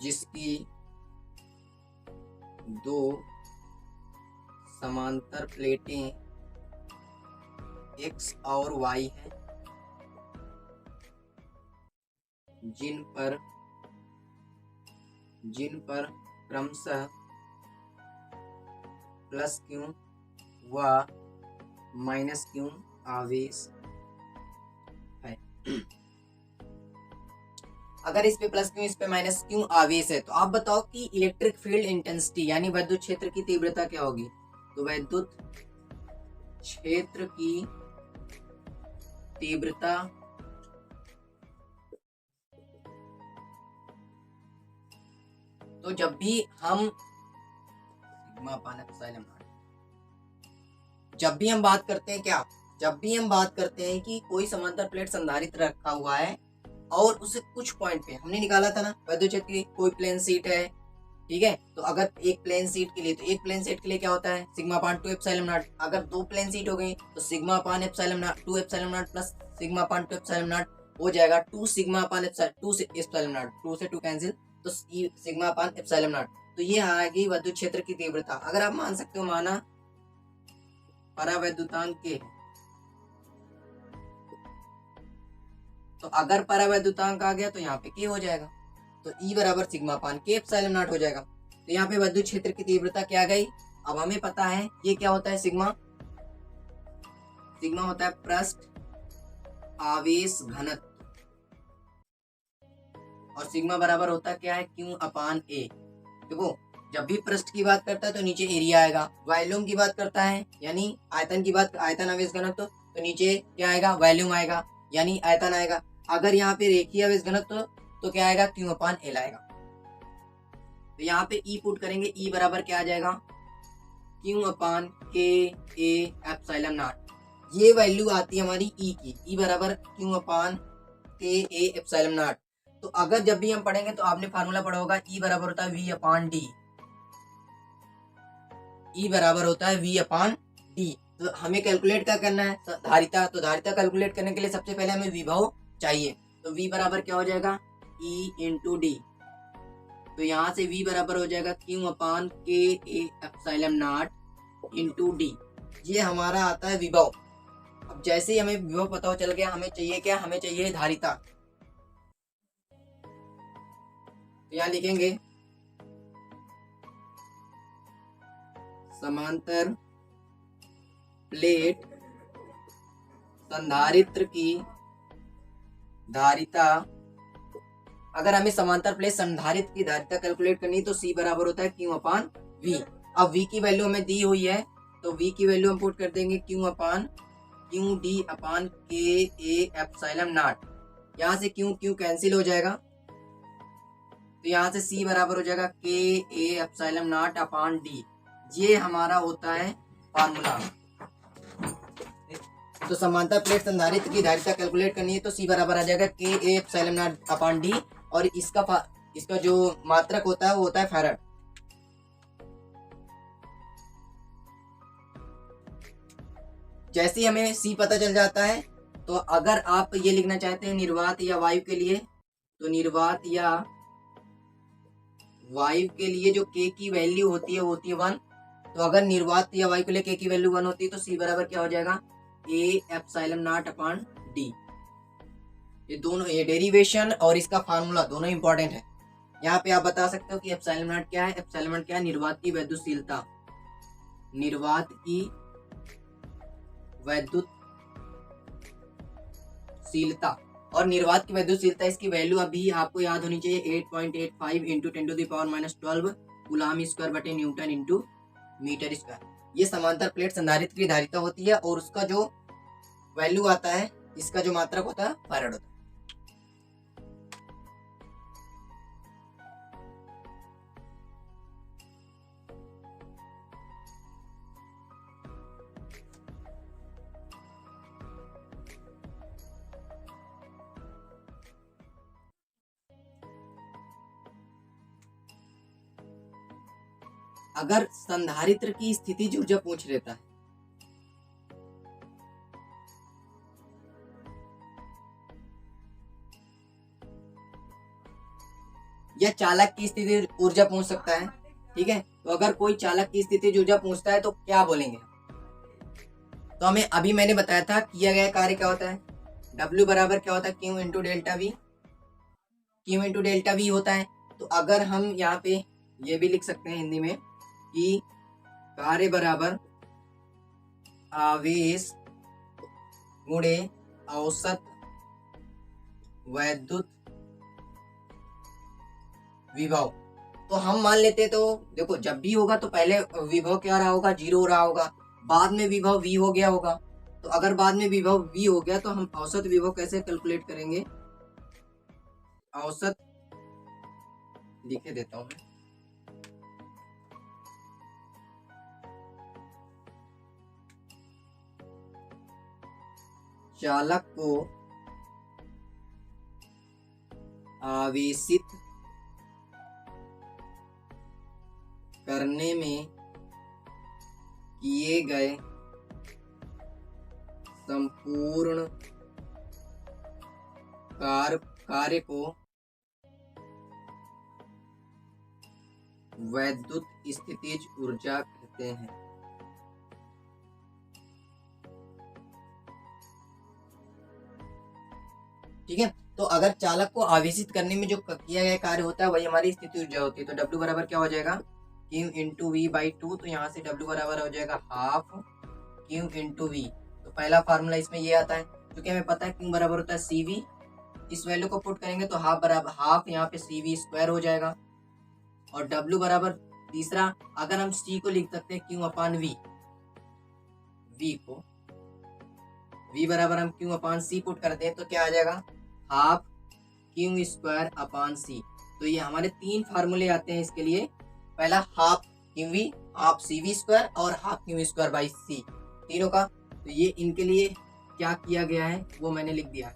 जिसकी 2 समांतर प्लेटें x और y हैं, जिन पर क्रमशः प्लस क्यू व माइनस क्यू आवेश है। अगर इस पे प्लस क्यू, इस पे माइनस क्यू आवेश है, तो आप बताओ कि इलेक्ट्रिक फील्ड इंटेंसिटी यानी विद्युत क्षेत्र की तीव्रता क्या होगी। तो विद्युत क्षेत्र की तीव्रता तो जब भी हम सिग्मा अपान एप्सिलॉन नॉट, जब भी हम बात करते हैं क्या, जब भी हम बात करते हैं कि कोई समांतर प्लेट संधारित्र रखा हुआ है और उसे कुछ पॉइंट पे हमने निकाला था ना वैद्युत क्षेत्र की, कोई प्लेन सीट है, ठीक है, तो अगर एक प्लेन सीट के लिए, तो एक प्लेन सीट के लिए क्या होता है सिग्मा अपान 2 एप्सिलॉन नॉट। अगर दो प्लेन सीट हो गई तो sigma upon epsilon not 2 epsilon not plus sigma upon 2 epsilon not हो जाएगा 2 sigma upon epsilon 2 epsilon not, 2 से 2 कैंसिल, तो सिग्मा अपान एप्सिलॉन नॉट। तो ये आएगी विद्युत क्षेत्र की तीव्रता। अगर आप मान सकते हो माना परावैद्युतांक के, तो अगर परावैद्युतांक आ गया तो यहाँ पे के हो जाएगा, तो ई बराबर सिग्मा अपान के एप्सिलॉन नॉट हो जाएगा। तो यहाँ पे विद्युत क्षेत्र की तीव्रता क्या गई, अब हमें पता है ये क्या होता है सिग्मा, सिग्मा होता है पृष्ठ आवेश घनत्व, और सिग्मा बराबर होता क्या है क्यू अपान ए। देखो जब भी पृष्ठ की बात करता है तो नीचे एरिया आएगा, वॉल्यूम की बात करता है यानी आयतन की बात, आयतन आवेश घनत्व, तो नीचे क्या आएगा वॉल्यूम आएगा यानी आयतन आएगा। अगर यहाँ पे रेखीय आवेश घनत्व तो क्या आएगा क्यू अपान एल आएगा। तो यहाँ पे ई पुट करेंगे, ई बराबर क्या आ जाएगा क्यू अपान के ए एप्सिलॉन नॉट। ये वैल्यू आती है हमारी ई की, ई बराबर क्यू अपान के ए एप्सिलॉन नॉट। तो अगर जब भी हम पढ़ेंगे तो आपने फार्मूला पढ़ा होगा ई बराबर होता है वी अपान डी, ई बराबर होता है वी अपान डी। तो हमें कैलकुलेट क्या करना है धारिता, तो धारिता कैलकुलेट करने के लिए सबसे पहले हमें विभव चाहिए, तो v बराबर क्या हो जाएगा E इंटू डी। तो यहाँ से v बराबर हो जाएगा क्यू अपान के A epsilon not into D, ये हमारा आता है विभव। अब जैसे ही हमें विभव पता हो चल गया, हमें चाहिए क्या, हमें चाहिए धारिता। तो यहाँ लिखेंगे समांतर प्लेट संधारित्र की धारिता। अगर हमें समांतर प्लेट संधारित्र की धारिता कैलकुलेट करनी तो C बराबर होता है क्यू अपान V। अब V की वैल्यू हमें दी हुई है तो V की वैल्यू हम पुट कर देंगे क्यू अपान क्यू डी अपान के ए एप्सिलॉन नॉट। यहाँ से क्यू क्यू कैंसिल हो जाएगा, तो यहाँ से C बराबर हो जाएगा के A epsilon not upon D. ये हमारा होता है फार्मूला। तो समांतर प्लेट संधारित्र की धारिता कैलकुलेट करनी है तो C बराबर आ जाएगा के A epsilon not upon D, और इसका जो मात्रक होता है वो होता है फैराड। जैसे ही हमें C पता चल जाता है तो अगर आप ये लिखना चाहते हैं निर्वात या वायु के लिए, तो निर्वात या वायु के लिए जो K की वैल्यू होती है वो होती है 1। तो अगर निर्वात या वायु के लिए K की वैल्यू 1 होती है तो C बराबर क्या हो जाएगा A epsilon not upon D. ये दोनों, ये डेरिवेशन और इसका फार्मूला दोनों इंपॉर्टेंट है। यहाँ पे आप बता सकते हो कि एप्सिलॉन नॉट क्या है, एप्सिलॉन नॉट क्या है निर्वात की वैद्युतशीलता, निर्वात की वैद्युतशीलता, और निर्वात की वैद्युतशीलता इसकी वैल्यू अभी आपको याद होनी चाहिए 8.85 इंटू 10⁻12 कूलाम स्क्वायर बटे न्यूटन इंटू मीटर स्क्वायर। ये समांतर प्लेट संधारित्र की धारिता होती है और उसका जो वैल्यू आता है, इसका जो मात्रक होता है फैराड होता है। अगर संधारित्र की स्थितिज ऊर्जा पूछ लेता है, या चालक की स्थिति ऊर्जा पूछ सकता है, ठीक है, तो अगर कोई चालक की स्थिति ऊर्जा पूछता है तो क्या बोलेंगे, तो हमें अभी मैंने बताया था किया गया कार्य क्या होता है, W बराबर क्या होता है Q into delta we, Q into delta we होता है। तो अगर हम यहाँ पे ये भी लिख सकते हैं हिंदी में कि कार्य बराबर आवेश गुणे औसत वैद्युत विभव। तो हम मान लेते, तो देखो जब भी होगा तो पहले विभव क्या रहा होगा 0 रहा होगा, बाद में विभव v हो गया होगा। तो अगर बाद में विभव v हो गया तो हम औसत विभव कैसे कैलकुलेट करेंगे, औसत लिखे देता हूं मैं, चालक को आवेशित करने में किए गए संपूर्ण कार्य को वैद्युत स्थितिज ऊर्जा कहते हैं। ठीक है, तो अगर चालक को आवेशित करने में जो किया गया कार्य होता है वही हमारी स्थिति ऊर्जा होती है। तो W बराबर क्या हो जाएगा, Q इंटू वी बाई 2। तो यहाँ से W बराबर हो जाएगा हाफ Q इंटू वी। तो पहला फार्मूला इसमें ये आता है, क्योंकि हमें पता है Q बराबर होता है CV। इस वैल्यू को पुट करेंगे तो हाफ बराबर हाफ यहाँ पे CV स्क्वायर हो जाएगा। और W बराबर तीसरा, अगर हम C को लिख सकते हैं Q अपान V, V को V बराबर हम Q अपान C पुट करते हैं तो क्या आ जाएगा, half Q square upon C। तो ये हमारे तीन फार्मूले आते हैं इसके लिए। पहला half QV, half CV square और half Q square by C, तीनों का। तो ये इनके लिए क्या किया गया है वो मैंने लिख दिया है,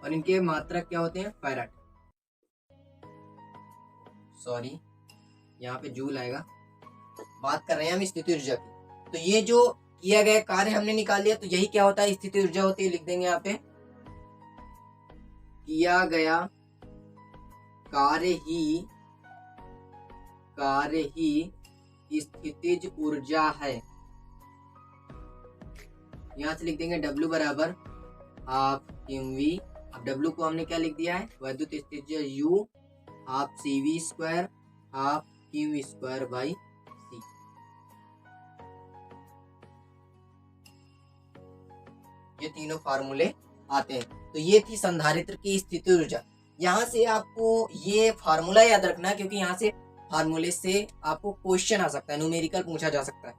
और इनके मात्रक क्या होते हैं, फैराड। सॉरी, यहाँ पे जूल आएगा। बात कर रहे हैं हम स्थिति ऊर्जा की। तो ये जो किया गया कार्य हमने निकाल लिया, तो यही क्या होता है, स्थिति ऊर्जा होती है। लिख देंगे यहाँ पे, किया गया कार्य ही स्थितिज ऊर्जा है। यहाँ से लिख देंगे W बराबर हाफ QV। अब W को हमने क्या लिख दिया है, वैद्युत स्थितिज U, half CV square half Q square by C। ये तीनों फार्मूले आते हैं। तो ये थी संधारित्र की स्थिति ऊर्जा। यहाँ से आपको ये फार्मूला याद रखना है, क्योंकि यहाँ से फार्मूले से आपको क्वेश्चन आ सकता है, न्यूमेरिकल पूछा जा सकता है।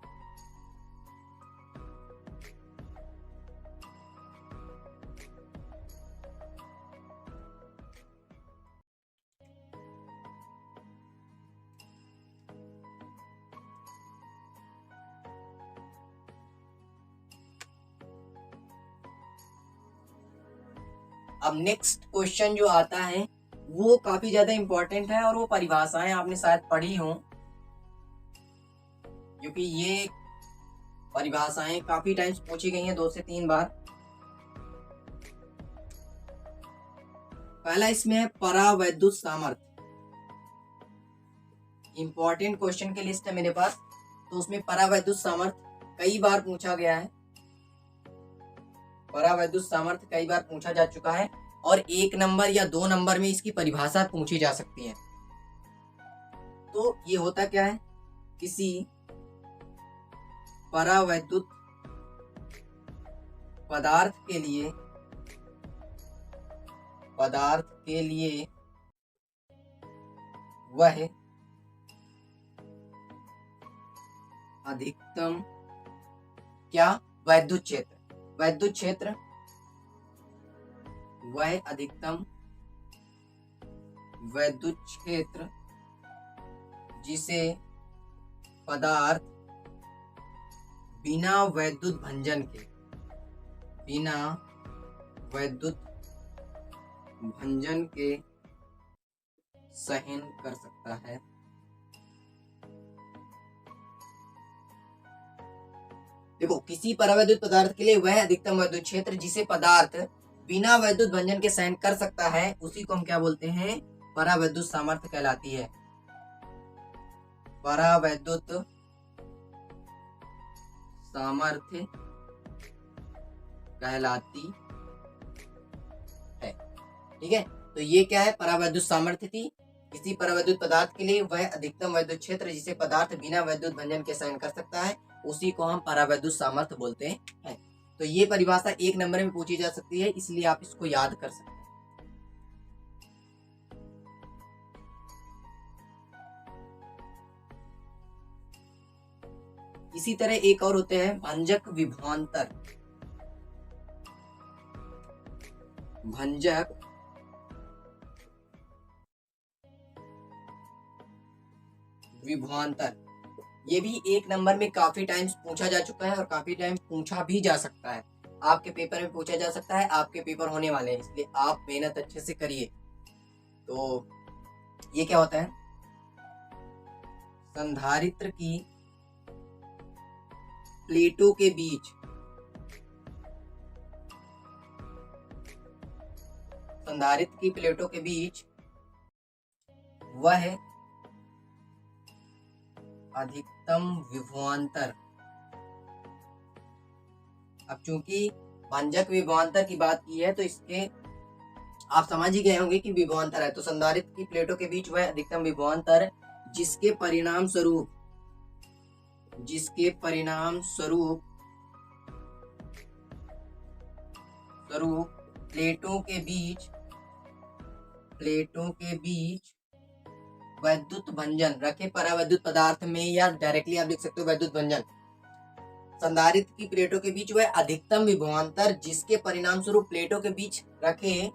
अब नेक्स्ट क्वेश्चन जो आता है वो काफी ज्यादा इंपॉर्टेंट है, और वो परिभाषाएं आपने शायद पढ़ी हो, क्योंकि ये परिभाषाएं काफी टाइम्स पूछी गई हैं, 2 से 3 बार। पहला इसमें है परावैद्युत सामर्थ्य। इंपॉर्टेंट क्वेश्चन की लिस्ट है मेरे पास, तो उसमें परावैद्युत सामर्थ्य कई बार पूछा गया है। परावैद्युत सामर्थ्य कई बार पूछा जा चुका है, और 1 नंबर या 2 नंबर में इसकी परिभाषा पूछी जा सकती है। तो ये होता क्या है, किसी परावैद्युत पदार्थ के लिए वह अधिकतम क्या, वैद्युत क्षेत्र वह अधिकतम वैद्युत क्षेत्र जिसे पदार्थ बिना वैद्युत भंजन के सहन कर सकता है। देखो, किसी परावैद्युत पदार्थ के लिए वह अधिकतम वैद्युत क्षेत्र जिसे पदार्थ बिना वैद्युत भंजन के सहन कर सकता है, उसी को हम क्या बोलते हैं, परावैद्युत सामर्थ्य कहलाती है। परावैद्युत सामर्थ्य कहलाती है। ठीक है, तो ये क्या है, परावैद्युत सामर्थ्य थी। किसी परावैद्युत पदार्थ के लिए वह अधिकतम वैद्युत क्षेत्र जिसे पदार्थ बिना वैद्युत भंजन के सहन कर सकता है, उसी को हम परावैद्युत सामर्थ्य बोलते हैं। तो ये परिभाषा 1 नंबर में पूछी जा सकती है, इसलिए आप इसको याद कर सकते हैं। इसी तरह एक और होते हैं भंजक विभवांतर। भंजक विभवांतर, ये भी 1 नंबर में काफी टाइम्स पूछा जा चुका है, और काफी टाइम पूछा भी जा सकता है। आपके पेपर में पूछा जा सकता है, आपके पेपर होने वाले हैं, इसलिए आप मेहनत अच्छे से करिए। तो ये क्या होता है, संधारित्र की प्लेटों के बीच, संधारित्र की प्लेटों के बीच वह अधिकतम विभवांतर। अब चूंकि भंजक विभवांतर की बात की है तो इसके आप समझ ही गए होंगे कि विभवांतर है, तो संधारित्र की प्लेटों के बीच वह अधिकतम विभवांतर जिसके परिणाम स्वरूप प्लेटों के बीच वैद्युत भंजन रखे परावैद्युत पदार्थ में, या डायरेक्टली आप लिख सकते हो वैद्युत भंजन। संधारित्र की प्लेटों के बीच वह अधिकतम विभवांतर जिसके परिणाम स्वरूप प्लेटों के बीच रखे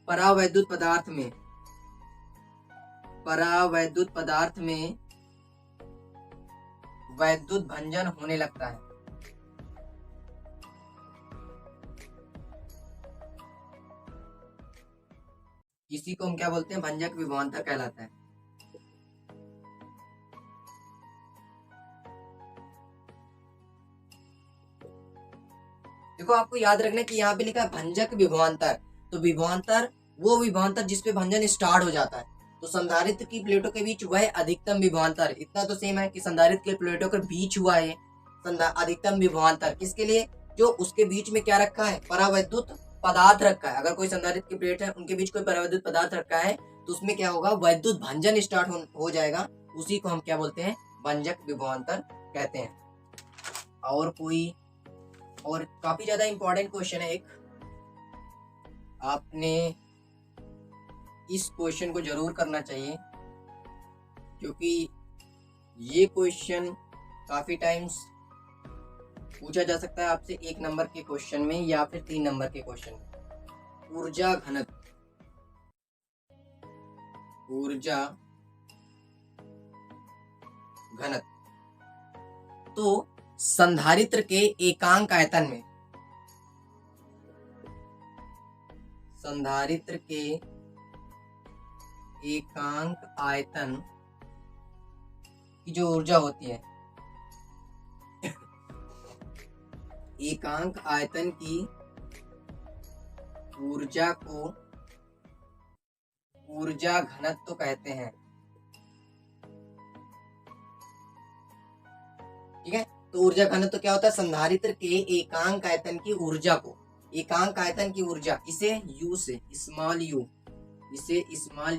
परावैद्युत पदार्थ में वैद्युत भंजन होने लगता है। इसी को हम क्या बोलते हैं, भंजक विभवांतर कहलाता है। देखो आपको याद रखना कि यहाँ पे लिखा है भंजक विभवांतर, तो विभवांतर वो विभवांतर जिसपे भंजन स्टार्ट हो जाता है। तो संधारित्र की प्लेटों के बीच वह अधिकतम विभवांतर, इतना तो सेम है कि संधारित्र के प्लेटों के बीच हुआ है अधिकतम विभवांतर, किसके लिए, जो उसके बीच में क्या रखा है, परावैद्युत पदार्थ रखा है। अगर कोई संधारित्र की प्लेट है, उनके बीच कोई परावैद्युत पदार्थ रखा है, तो उसमें क्या होगा, वैद्युत भंजन स्टार्ट हो जाएगा। उसी को हम क्या बोलते हैं, भंजक विभवांतर कहते हैं। और काफी ज्यादा इंपॉर्टेंट क्वेश्चन है एक, आपने इस क्वेश्चन को जरूर करना चाहिए, क्योंकि ये क्वेश्चन काफी टाइम्स पूछा जा सकता है आपसे 1 नंबर के क्वेश्चन में या फिर 3 नंबर के क्वेश्चन में। ऊर्जा घनत्व। तो संधारित्र के एकांक आयतन की जो ऊर्जा होती है, एकांक आयतन की ऊर्जा को ऊर्जा घनत्व कहते हैं। ठीक है, तो ऊर्जा घनत्व क्या होता है, संधारित्र के एकांक आयतन की ऊर्जा को, एकांक आयतन की ऊर्जा, इसे U से स्मॉल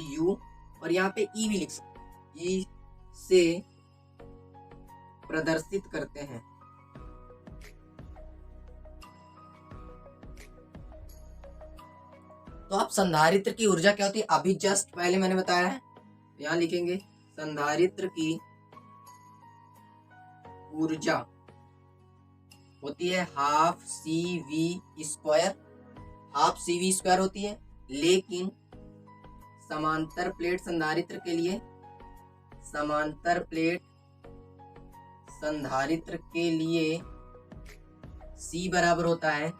u और यहाँ पे E भी लिख सकते, E से प्रदर्शित करते हैं। तो आप संधारित्र की ऊर्जा क्या होती है, अभी जस्ट पहले मैंने बताया है, यहाँ लिखेंगे संधारित्र की ऊर्जा होती है हाफ CV स्क्वायर होती है, लेकिन समांतर प्लेट संधारित्र के लिए C बराबर होता है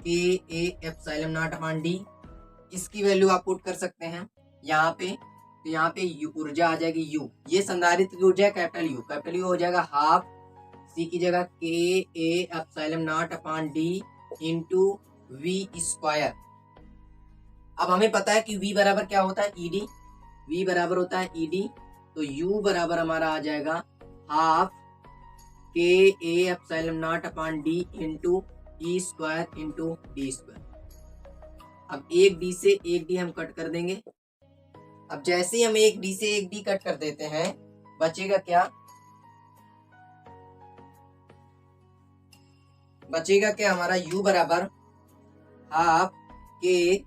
KA/ε0/d। इसकी वैल्यू आप पुट कर सकते हैं यहाँ पे, तो यहाँ पे ऊर्जा आ जाएगी U, ये संधारित्र की ऊर्जा है कैपिटल U हो जाएगा हाफ C की जगह KA/ε0/d इंटू V स्क्वायर। अब हमें पता है कि V बराबर क्या होता है, ED, तो U बराबर हमारा आ जाएगा half KA/ε0/d into E square into D square. अब एक D से एक D हम कट कर देंगे। अब जैसे ही हम एक D से एक D कट कर देते हैं, बचेगा क्या हमारा U बराबर हाफ KA,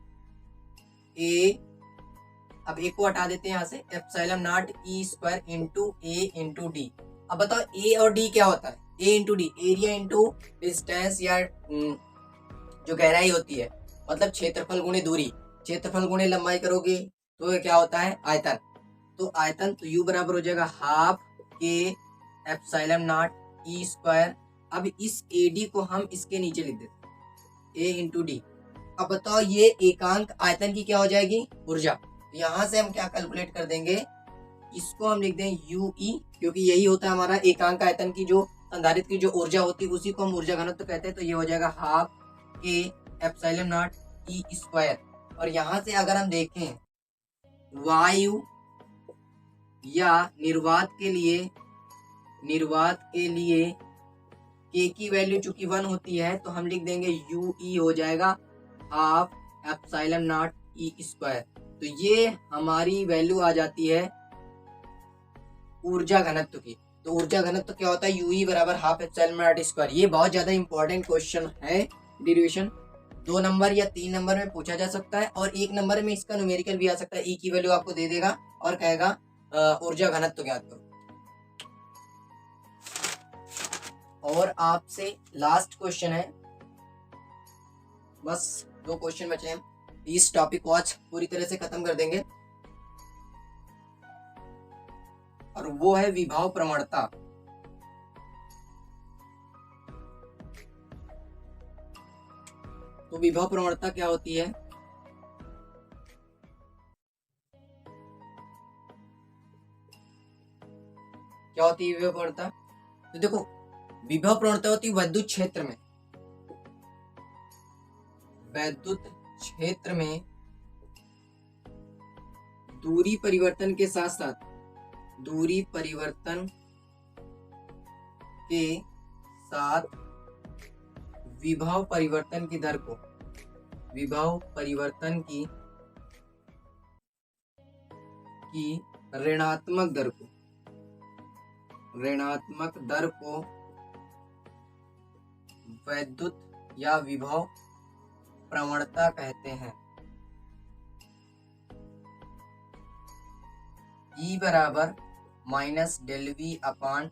अब एक को हटा देते हैं यहाँ से, ε0 E square into A into D। अब बताओ A और D क्या होता है, A into D, area into distance या जो गहराई होती है, मतलब क्षेत्रफल गुणे दूरी, क्षेत्रफल गुणे लंबाई करोगे तो ये क्या होता है, आयतन। तो आयतन, तो U बराबर हो जाएगा हाफ KA/ε0 E स्क्वायर अब इस AD को हम इसके नीचे लिख देते हैं, A इंटू डी। अब बताओ ये एकांक आयतन की क्या हो जाएगी, ऊर्जा। यहां से हम क्या कैलकुलेट कर देंगे, इसको हम लिख दें UE, क्योंकि यही होता है हमारा एकांक आयतन की जो संधारित्र की जो ऊर्जा होती है उसी को हम ऊर्जा घनत्व कहते हैं। तो ये हो जाएगा हाफ के एप्सिलॉन नॉट E स्क्वायर। और यहां से अगर हम देखें वायु या निर्वात के लिए K की वैल्यू चूंकि 1 होती है तो हम लिख देंगे UE हो जाएगा half epsilon not E square. तो ये हमारी वैल्यू आ जाती है ऊर्जा घनत्व की। तो ऊर्जा घनत्व क्या होता है, UE बराबर हाफ एप्सिलॉन नॉट स्क्वायर। ये बहुत ज्यादा इंपॉर्टेंट क्वेश्चन है, डेरिवेशन 2 नंबर या 3 नंबर में पूछा जा सकता है, और 1 नंबर में इसका न्यूमेरिकल भी आ सकता है। E की वैल्यू आपको दे देगा और कहेगा ऊर्जा घनत्व ज्ञात करो। और आपसे लास्ट क्वेश्चन है, बस 2 क्वेश्चन बचे हैं, इस टॉपिक को आज पूरी तरह से खत्म कर देंगे। और वो है विभव प्रवणता। तो विभव प्रवणता क्या होती है, क्या होती है विभव प्रवणता। तो देखो विभव प्रवणता होती है विद्युत क्षेत्र में दूरी परिवर्तन के साथ विभव परिवर्तन की ऋणात्मक दर को वैद्युत या विभव प्रवणता कहते हैं। E बराबर minus del V upon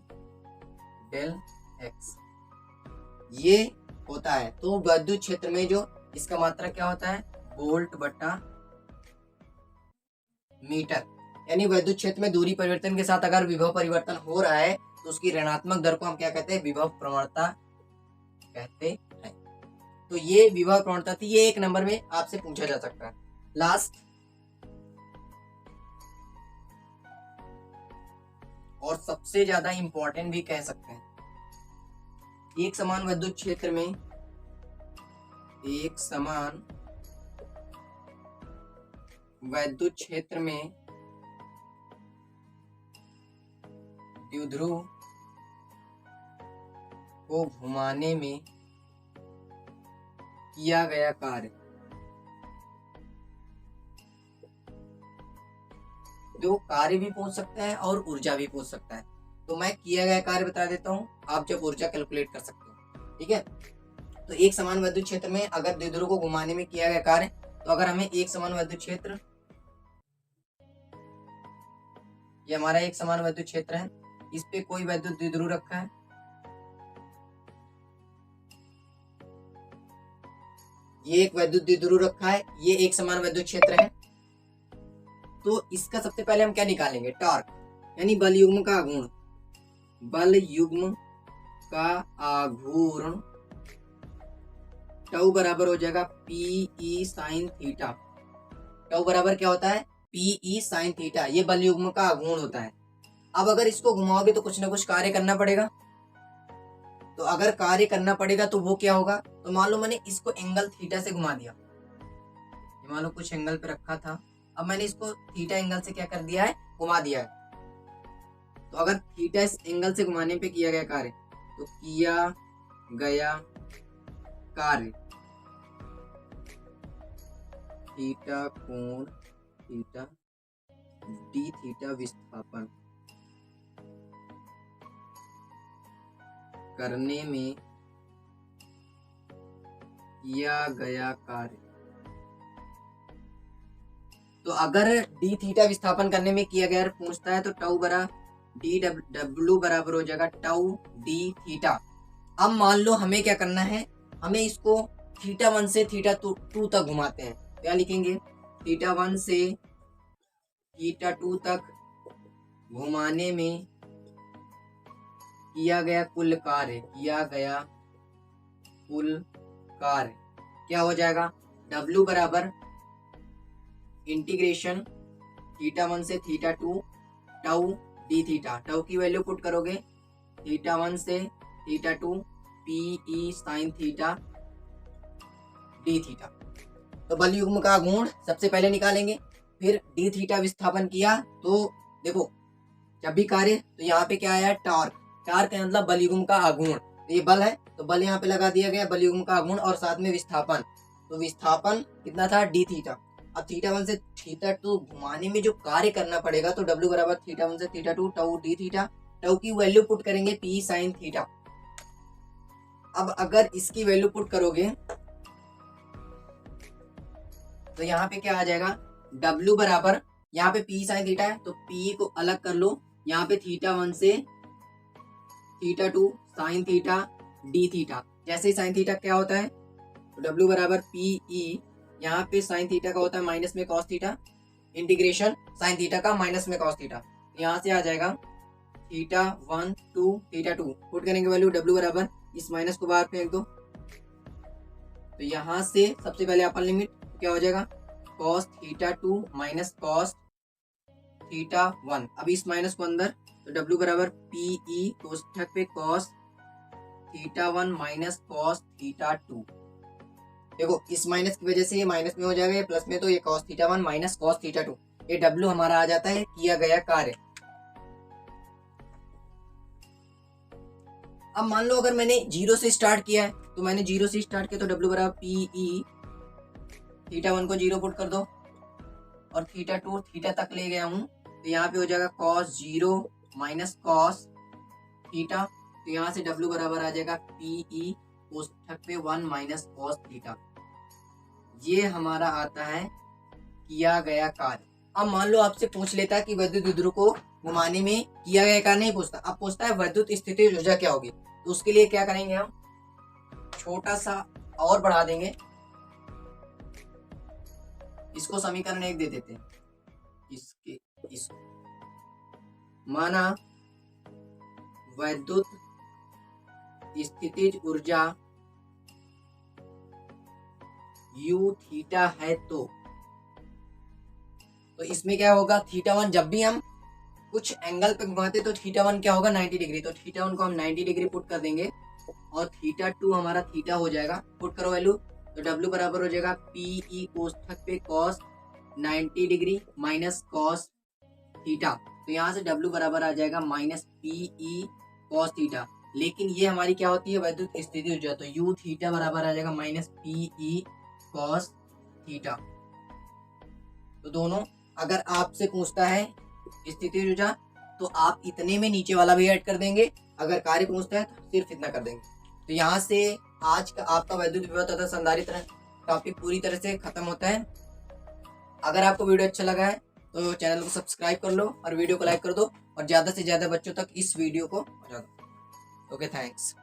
del X ये होता है। तो विद्युत क्षेत्र में जो इसका मात्रा क्या होता है, वोल्ट बटा मीटर। यानी विद्युत क्षेत्र में दूरी परिवर्तन के साथ अगर विभव परिवर्तन हो रहा है तो उसकी ऋणात्मक दर को हम क्या कहते हैं, विभव प्रवणता कहते हैं। तो ये विभव प्रवणता थी, ये 1 नंबर में आपसे पूछा जा सकता है। लास्ट और सबसे ज्यादा इंपॉर्टेंट भी कह सकते हैं, एक समान विद्युत क्षेत्र में द्विध्रुव को घुमाने में किया गया कार्य, जो कार्य भी पूछ सकता है और ऊर्जा भी पूछ सकता है। तो मैं किया गया कार्य बता देता हूं, आप जब ऊर्जा कैलकुलेट कर सकते हो, ठीक है। तो एक समान विद्युत क्षेत्र में अगर द्विध्रुव को घुमाने में किया गया कार्य, तो अगर हमें एक समान विद्युत क्षेत्र, ये हमारा एक समान विद्युत क्षेत्र है, इस पे कोई विद्युत द्विध्रुव रखा है, ये एक विद्युत द्विध्रुव रखा है, ये एक समान विद्युत क्षेत्र है। तो इसका सबसे पहले हम क्या निकालेंगे, टॉर्क, यानी बल युग्म का आघूर्ण। बल युग्म का आघूर्ण टाउ बराबर हो जाएगा PE साइन थीटा। टाउ बराबर क्या होता है, PE साइन थीटा। ये बल युग्म का आघूर्ण होता है। अब अगर इसको घुमाओगे तो कुछ ना कुछ कार्य करना पड़ेगा। तो अगर कार्य करना पड़ेगा तो वो क्या होगा, तो मान लो मैंने इसको एंगल थीटा से घुमा दिया, मान लो कुछ एंगल पे रखा था, अब मैंने इसको थीटा एंगल से क्या कर दिया है, घुमा दिया है। तो अगर थीटा इस एंगल से घुमाने पे किया गया कार्य, तो किया गया कार्य थीटा कोण थीटा डी थीटा विस्थापन करने में किया गया कार्य। तो अगर डी थीटा विस्थापन करने में किया गया पूछता है तो टाउ बरा डी डब्ल्यू बराबर हो जाएगा टाउ डी थीटा। अब मान लो हमें क्या करना है, हमें इसको थीटा 1 से थीटा 2 तक घुमाते हैं। क्या लिखेंगे, थीटा 1 से थीटा 2 तक घुमाने में किया गया कुल कार्य, किया गया कुल कार्य क्या हो जाएगा, W बराबर इंटीग्रेशन थीटा 1 से theta 2 tau D theta. Tau की वैल्यू पुट करोगे थीटा 1 से theta 2 P E sine theta D theta. तो बल युग्म का गुण सबसे पहले निकालेंगे, फिर डी थीटा विस्थापन किया तो देखो जब भी कार्य तो यहाँ पे क्या आया, टॉर्क। टॉर्क का मतलब बल युग्म का आघूर्ण, तो ये बल है तो बल यहाँ पे लगा दिया गया, बल युग्म का आघूर्ण और साथ में विस्थापन। तो विस्थापन कितना था, डी थीटा। अब थीटा 1 से थीटा 2 घुमाने में जो कार्य करना पड़ेगा तो W बराबर थीटा 1 से theta 2 tau D theta. Tau की वैल्यू पुट करेंगे पी साइन थीटा। अब अगर इसकी वैल्यू पुट करोगे तो यहाँ पे क्या आ जाएगा, W बराबर यहाँ पे P साइन थीटा है तो P को अलग कर लो, यहाँ पे थीटा 1 से theta 2 sine theta D theta. जैसे ही साइन थीटा क्या होता है तो W बराबर पी ई, यहाँ पे साइन थीटा का होता है माइनस में cos theta, integration sine theta का माइनस में कॉस थीटा। यहाँ से आ जाएगा थीटा 1 2 थीटा 2, पुट करेंगे वैल्यू W बराबर, इस माइनस को बाहर फेंक दो तो यहाँ से सबसे पहले अपर लिमिट क्या हो जाएगा, cos theta 2 minus cos theta 1। अब इस माइनस को अंदर तो W बराबर पी ई कोष्ठक पे cos theta 1 minus cos theta 2। देखो इस माइनस की वजह से ये माइनस में हो जाएगा, ये प्लस में तो ये cos theta 1 minus cos theta 2। ये W हमारा आ जाता है किया गया कार्य। अब मान लो अगर मैंने 0 से स्टार्ट किया है तो मैंने 0 से स्टार्ट किया तो W बराबर पी ई, थीटा 1 को 0 पुट कर दो और थीटा 2 थीटा तक ले गया हूँ तो यहाँ पे हो जाएगा कॉस 0 माइनस कॉस थीटा। तो यहाँ से W बराबर आ जाएगा पी ई कोष्ठक पे 1 माइनस कॉस थीटा। ये हमारा आता है किया गया कार्य। अब मान लो आपसे पूछ लेता है कि विद्युत विध्रुव को घुमाने में किया गया कार्य नहीं पूछता, अब पूछता है विद्युत स्थितिज ऊर्जा क्या होगी। तो उसके लिए क्या करेंगे, हम छोटा सा और बढ़ा देंगे, इसको समीकरण 1 दे देते हैं। इसको माना विद्युत स्थितिज ऊर्जा u थीटा है तो इसमें क्या होगा, थीटा 1 जब भी हम कुछ एंगल पे घुमाते तो थीटा 1 क्या होगा 90 डिग्री, तो थीटा 1 को हम 90 डिग्री पुट कर देंगे और थीटा 2 हमारा थीटा हो जाएगा। पुट करो वैल्यू तो W बराबर हो जाएगा पी ई कोष्ठक पे cos 90 degree minus cos theta. तो यहाँ से W बराबर आ जाएगा minus P E cos theta. लेकिन ये हमारी क्या होती है, विद्युत स्थिति ऊर्जा, तो u थीटा बराबर आ जाएगा minus P E cos theta. तो दोनों अगर आपसे पूछता है स्थिति ऊर्जा तो आप इतने में नीचे वाला भी ऐड कर देंगे, अगर कार्य पूछता है तो सिर्फ इतना कर देंगे। तो यहाँ से आज का आपका वैद्युत विभव तथा संधारित्र टॉपिक पूरी तरह से खत्म होता है। अगर आपको वीडियो अच्छा लगा है तो चैनल को सब्सक्राइब कर लो और वीडियो को लाइक कर दो और ज़्यादा से ज़्यादा बच्चों तक इस वीडियो को पहुंचा दो। Okay, thanks.